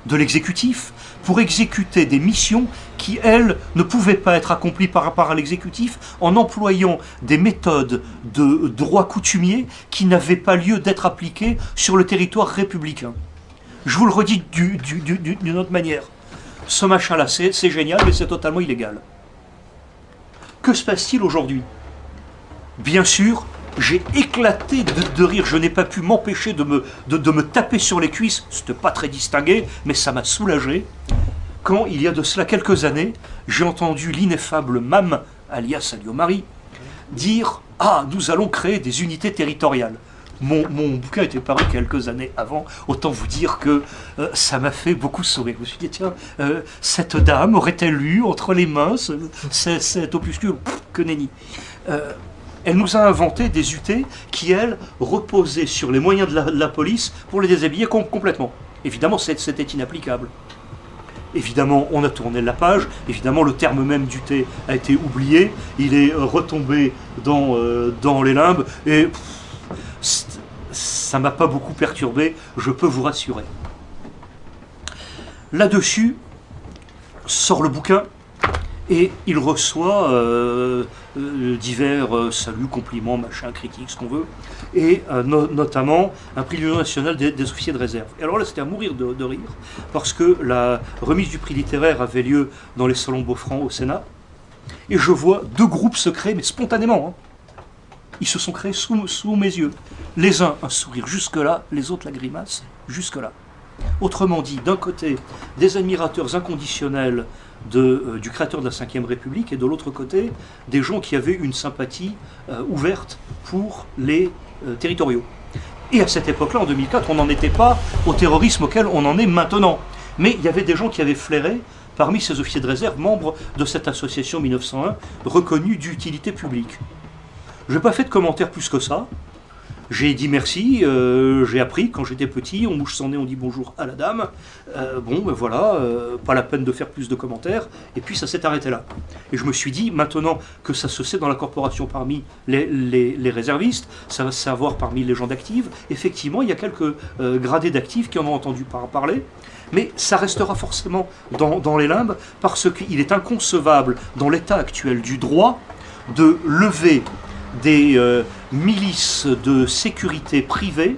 de l'exécutif, pour exécuter des missions qui, elles, ne pouvaient pas être accomplies par rapport à l'exécutif en employant des méthodes de droit coutumier qui n'avaient pas lieu d'être appliquées sur le territoire républicain. Je vous le redis d'une autre manière. Ce machin-là, c'est génial, mais c'est totalement illégal. Que se passe-t-il aujourd'hui ? Bien sûr, j'ai éclaté de rire, je n'ai pas pu m'empêcher de me taper sur les cuisses, c'était pas très distingué, mais ça m'a soulagé, quand il y a de cela quelques années, j'ai entendu l'ineffable Mam, alias Alliot Marie, dire « Ah, nous allons créer des unités territoriales ». mon bouquin était paru quelques années avant, autant vous dire que ça m'a fait beaucoup sourire. Je me suis dit, tiens, cette dame aurait-elle lu entre les mains cet opuscule? Que nenni. Elle nous a inventé des UT qui, elles, reposaient sur les moyens de la police pour les déshabiller complètement. Évidemment, c'était inapplicable. Évidemment, on a tourné la page. Évidemment, le terme même d'UT a été oublié. Il est retombé dans les limbes. Et ça ne m'a pas beaucoup perturbé, je peux vous rassurer. Là-dessus, sort le bouquin. Et il reçoit divers saluts, compliments, machin, critiques, ce qu'on veut, et notamment un prix de l'Union nationale des officiers de réserve. Et alors là, c'était à mourir de rire, parce que la remise du prix littéraire avait lieu dans les salons Beaufranc au Sénat, et je vois deux groupes se créer, mais spontanément. Ils se sont créés sous mes yeux. Les uns, un sourire jusque-là, les autres, la grimace jusque-là. Autrement dit, d'un côté, des admirateurs inconditionnels du créateur de la Ve République, et de l'autre côté, des gens qui avaient une sympathie ouverte pour les territoriaux. Et à cette époque-là, en 2004, on n'en était pas au terrorisme auquel on en est maintenant. Mais il y avait des gens qui avaient flairé, parmi ces officiers de réserve, membres de cette association 1901, reconnue d'utilité publique. Je n'ai pas fait de commentaires plus que ça. J'ai dit merci, j'ai appris quand j'étais petit, on mouche son nez, on dit bonjour à la dame. Bon, ben voilà, pas la peine de faire plus de commentaires. Et puis ça s'est arrêté là. Et je me suis dit, maintenant que ça se sait dans la corporation parmi les réservistes, ça va se savoir parmi les gens d'actifs, effectivement, il y a quelques gradés d'actifs qui en ont entendu parler. Mais ça restera forcément dans les limbes, parce qu'il est inconcevable, dans l'état actuel du droit, de lever des milices de sécurité privées,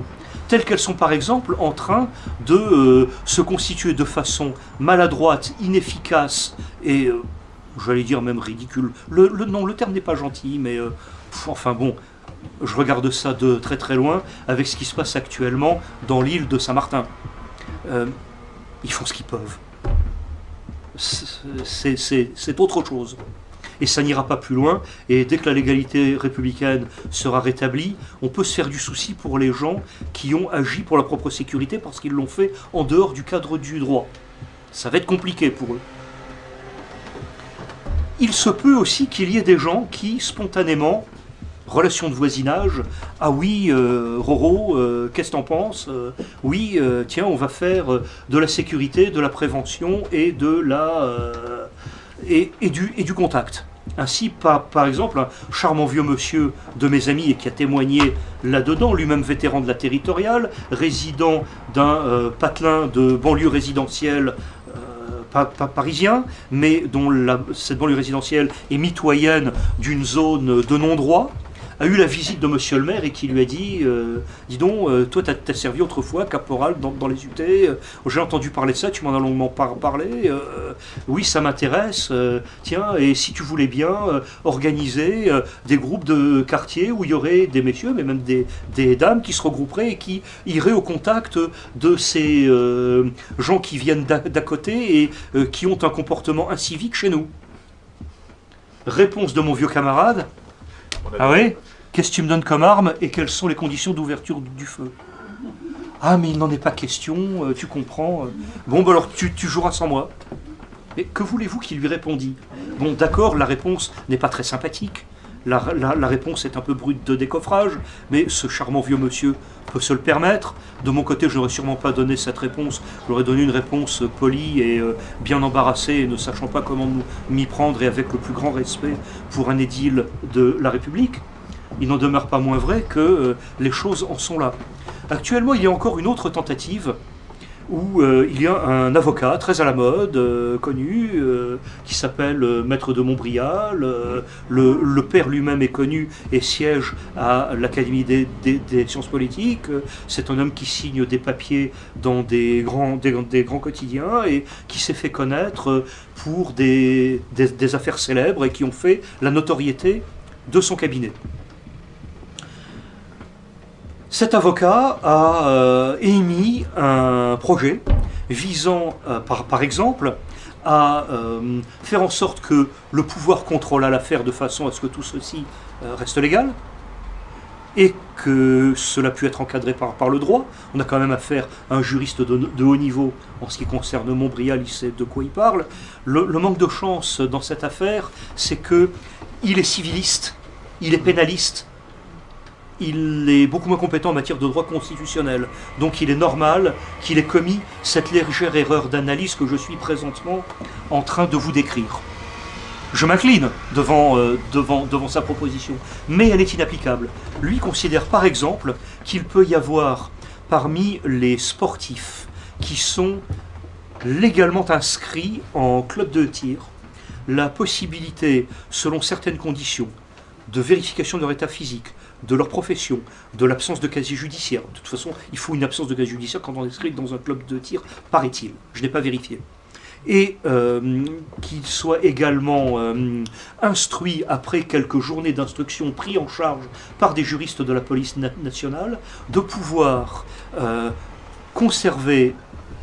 telles qu'elles sont par exemple en train de se constituer de façon maladroite, inefficace et, j'allais dire même ridicule. Non, le terme n'est pas gentil, mais enfin bon, je regarde ça de très très loin avec ce qui se passe actuellement dans l'île de Saint-Martin. Ils font ce qu'ils peuvent. C'est autre chose. Et ça n'ira pas plus loin, et dès que la légalité républicaine sera rétablie, on peut se faire du souci pour les gens qui ont agi pour leur propre sécurité parce qu'ils l'ont fait en dehors du cadre du droit. Ça va être compliqué pour eux. Il se peut aussi qu'il y ait des gens qui, spontanément, relation de voisinage, ah oui, Roro, qu'est-ce que t'en penses? Oui, tiens, on va faire de la sécurité, de la prévention et de la... et du contact. Ainsi, par exemple, un charmant vieux monsieur de mes amis et qui a témoigné là-dedans, lui-même vétéran de la territoriale, résident d'un patelin de banlieue résidentielle parisien, mais dont cette banlieue résidentielle est mitoyenne d'une zone de non-droit, a eu la visite de monsieur le maire et qui lui a dit dis donc, toi t'as servi autrefois caporal dans les UT, j'ai entendu parler de ça, tu m'en as longuement parlé, oui ça m'intéresse, tiens, et si tu voulais bien organiser des groupes de quartier où il y aurait des messieurs, mais même des dames qui se regrouperaient et qui iraient au contact de ces gens qui viennent d'à côté et qui ont un comportement incivique chez nous. Réponse de mon vieux camarade. Ah oui? Qu'est-ce que tu me donnes comme arme et quelles sont les conditions d'ouverture du feu? Ah mais il n'en est pas question, tu comprends. Bon ben alors tu joueras sans moi. Et que voulez-vous qu'il lui répondit? Bon d'accord, la réponse n'est pas très sympathique. La réponse est un peu brute de décoffrage, mais ce charmant vieux monsieur peut se le permettre. De mon côté, je n'aurais sûrement pas donné cette réponse. J'aurais donné une réponse polie et bien embarrassée, et ne sachant pas comment m'y prendre, et avec le plus grand respect pour un édile de la République. Il n'en demeure pas moins vrai que les choses en sont là. Actuellement, il y a encore une autre tentative où il y a un avocat très à la mode, connu, qui s'appelle Maître de Montbrial. Le père lui-même est connu et siège à l'Académie des sciences politiques. C'est un homme qui signe des papiers dans des grands quotidiens et qui s'est fait connaître pour des affaires célèbres et qui ont fait la notoriété de son cabinet. Cet avocat a émis un projet visant, par exemple, à faire en sorte que le pouvoir contrôle l'affaire de façon à ce que tout ceci reste légal, et que cela pu être encadré par le droit. On a quand même affaire à un juriste de haut niveau en ce qui concerne Montbrial, il sait de quoi il parle. Le manque de chance dans cette affaire, c'est que il est civiliste, il est pénaliste, il est beaucoup moins compétent en matière de droit constitutionnel. Donc il est normal qu'il ait commis cette légère erreur d'analyse que je suis présentement en train de vous décrire. Je m'incline devant sa proposition, mais elle est inapplicable. Lui considère par exemple qu'il peut y avoir parmi les sportifs qui sont légalement inscrits en club de tir la possibilité, selon certaines conditions, de vérification de leur état physique, de leur profession, de l'absence de casier judiciaire. De toute façon, il faut une absence de casier judiciaire quand on est inscrit dans un club de tir, paraît-il. Je n'ai pas vérifié. Et qu'il soit également instruit après quelques journées d'instruction pris en charge par des juristes de la police nationale, de pouvoir conserver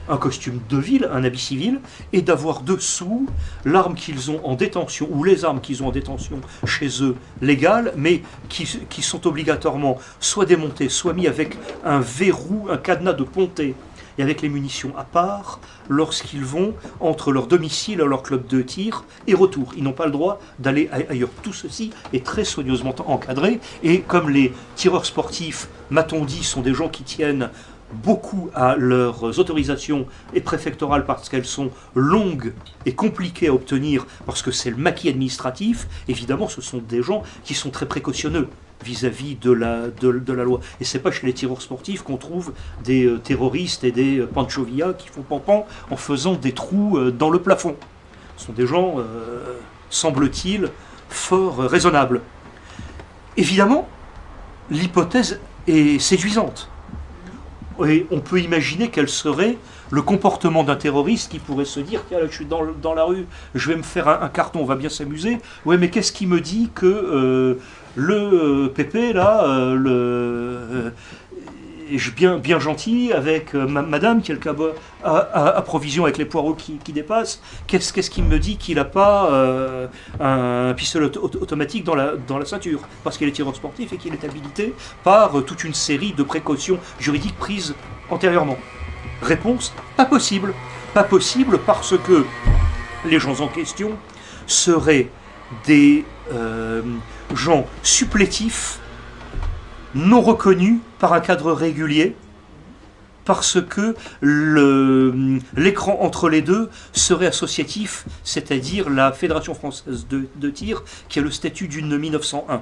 un costume de ville, un habit civil, et d'avoir dessous l'arme qu'ils ont en détention, ou les armes qu'ils ont en détention chez eux légales, mais qui sont obligatoirement soit démontées, soit mis avec un verrou, un cadenas de ponté, et avec les munitions à part, lorsqu'ils vont entre leur domicile et leur club de tir et retour. Ils n'ont pas le droit d'aller ailleurs. Tout ceci est très soigneusement encadré, et comme les tireurs sportifs, m'a-t-on dit, sont des gens qui tiennent beaucoup à leurs autorisations et préfectorales parce qu'elles sont longues et compliquées à obtenir, parce que c'est le maquis administratif, évidemment ce sont des gens qui sont très précautionneux vis-à-vis de la loi. Et c'est pas chez les tireurs sportifs qu'on trouve des terroristes et des panchovillas qui font pampan en faisant des trous dans le plafond. Ce sont des gens, semble-t-il, fort raisonnables. Évidemment, l'hypothèse est séduisante. Et on peut imaginer quel serait le comportement d'un terroriste qui pourrait se dire: tiens, là, je suis dans la rue, je vais me faire un carton, on va bien s'amuser. Ouais, mais qu'est-ce qui me dit que le pépé, là, bien gentil, avec madame qui a le cabot à provision avec les poireaux qui dépassent, qu'est-ce qui me dit qu'il n'a pas un pistolet automatique dans la ceinture, parce qu'il est tireur sportif et qu'il est habilité par toute une série de précautions juridiques prises antérieurement? Réponse: pas possible. Pas possible parce que les gens en question seraient des gens supplétifs, non reconnus par un cadre régulier, parce que l'écran entre les deux serait associatif, c'est-à-dire la Fédération française de tir, qui a le statut d'une 1901.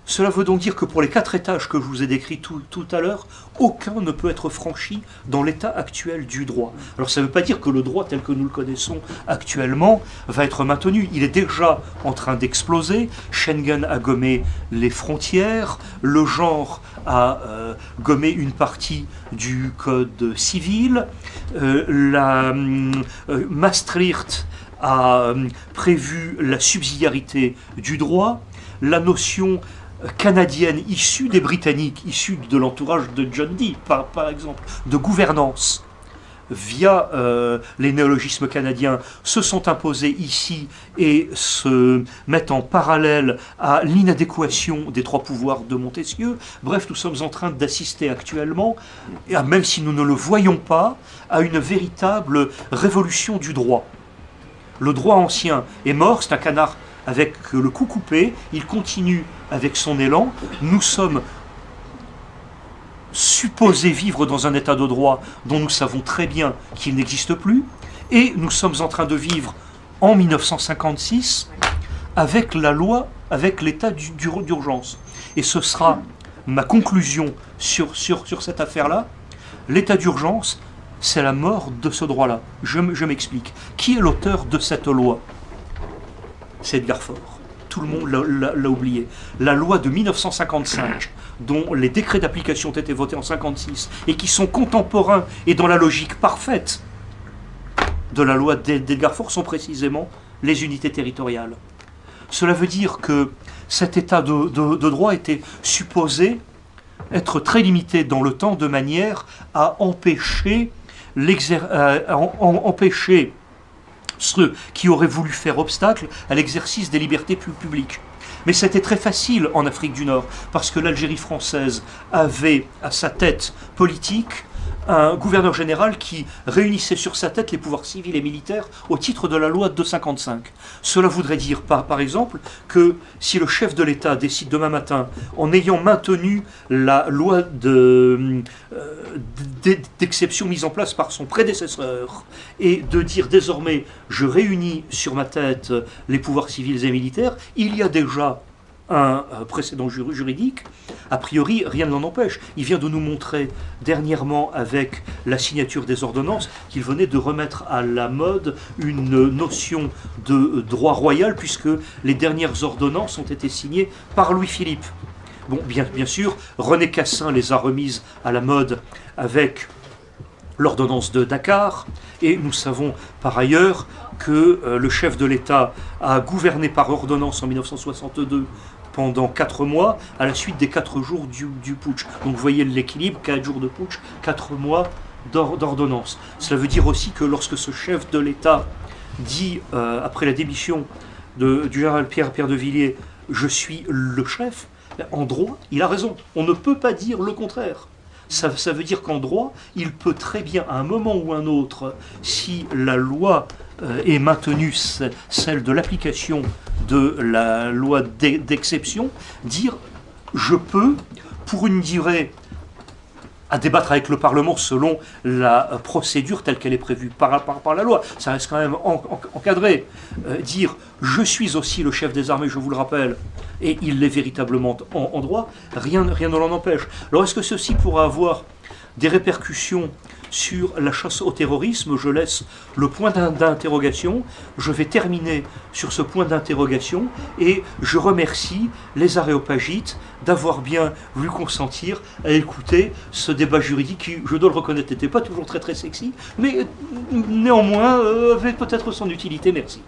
Cela veut donc dire que pour les 4 étages que je vous ai décrits tout à l'heure, aucun ne peut être franchi dans l'état actuel du droit. Alors ça ne veut pas dire que le droit tel que nous le connaissons actuellement va être maintenu. Il est déjà en train d'exploser. Schengen a gommé les frontières, le genre a gommé une partie du code civil, Maastricht a prévu la subsidiarité du droit, la notion canadienne issue des Britanniques, issue de l'entourage de John Dee, par exemple, de gouvernance, via les néologismes canadiens, se sont imposés ici et se mettent en parallèle à l'inadéquation des 3 pouvoirs de Montesquieu. Bref, nous sommes en train d'assister actuellement, et même si nous ne le voyons pas, à une véritable révolution du droit. Le droit ancien est mort, c'est un canard avec le cou coupé, il continue avec son élan. Nous sommes supposés vivre dans un état de droit dont nous savons très bien qu'il n'existe plus, et nous sommes en train de vivre en 1956 avec la loi, avec l'état d'urgence. Et ce sera ma conclusion sur cette affaire-là. L'état d'urgence, c'est la mort de ce droit-là. Je m'explique. Qui est l'auteur de cette loi? C'est Edgar Faure. Tout le monde l'a oublié. La loi de 1955, dont les décrets d'application ont été votés en 1956, et qui sont contemporains et dans la logique parfaite de la loi d'Edgar Faure, sont précisément les unités territoriales. Cela veut dire que cet état de droit était supposé être très limité dans le temps, de manière à empêcher ceux qui auraient voulu faire obstacle à l'exercice des libertés publiques. Mais c'était très facile en Afrique du Nord, parce que l'Algérie française avait à sa tête politique un gouverneur général qui réunissait sur sa tête les pouvoirs civils et militaires au titre de la loi de 55. Cela voudrait dire, par exemple, que si le chef de l'État décide demain matin, en ayant maintenu la loi d'exception mise en place par son prédécesseur, et de dire désormais, je réunis sur ma tête les pouvoirs civils et militaires, il y a déjà un précédent juridique, a priori rien ne l'en empêche. Il vient de nous montrer dernièrement avec la signature des ordonnances qu'il venait de remettre à la mode une notion de droit royal puisque les dernières ordonnances ont été signées par Louis-Philippe. Bon, bien sûr, René Cassin les a remises à la mode avec l'ordonnance de Dakar, et nous savons par ailleurs que le chef de l'État a gouverné par ordonnance en 1962 pendant 4 mois, à la suite des 4 jours du putsch. Donc vous voyez l'équilibre, 4 jours de putsch, 4 mois d'ordonnance. Cela veut dire aussi que lorsque ce chef de l'État dit, après la démission du général Pierre de Villiers, « je suis le chef », en droit, il a raison. On ne peut pas dire le contraire. Ça veut dire qu'en droit, il peut très bien, à un moment ou un autre, si la loi est maintenue, celle de l'application de la loi d'exception, dire « je peux, pour une durée à débattre avec le Parlement selon la procédure telle qu'elle est prévue par la loi. Ça reste quand même encadré. Dire « je suis aussi le chef des armées, je vous le rappelle », et il l'est véritablement en droit, rien ne l'en empêche. Alors est-ce que ceci pourra avoir des répercussions sur la chasse au terrorisme? Je laisse le point d'interrogation. Je vais terminer sur ce point d'interrogation et je remercie les aréopagites d'avoir bien voulu consentir à écouter ce débat juridique qui, je dois le reconnaître, n'était pas toujours très sexy, mais néanmoins avait peut-être son utilité. Merci.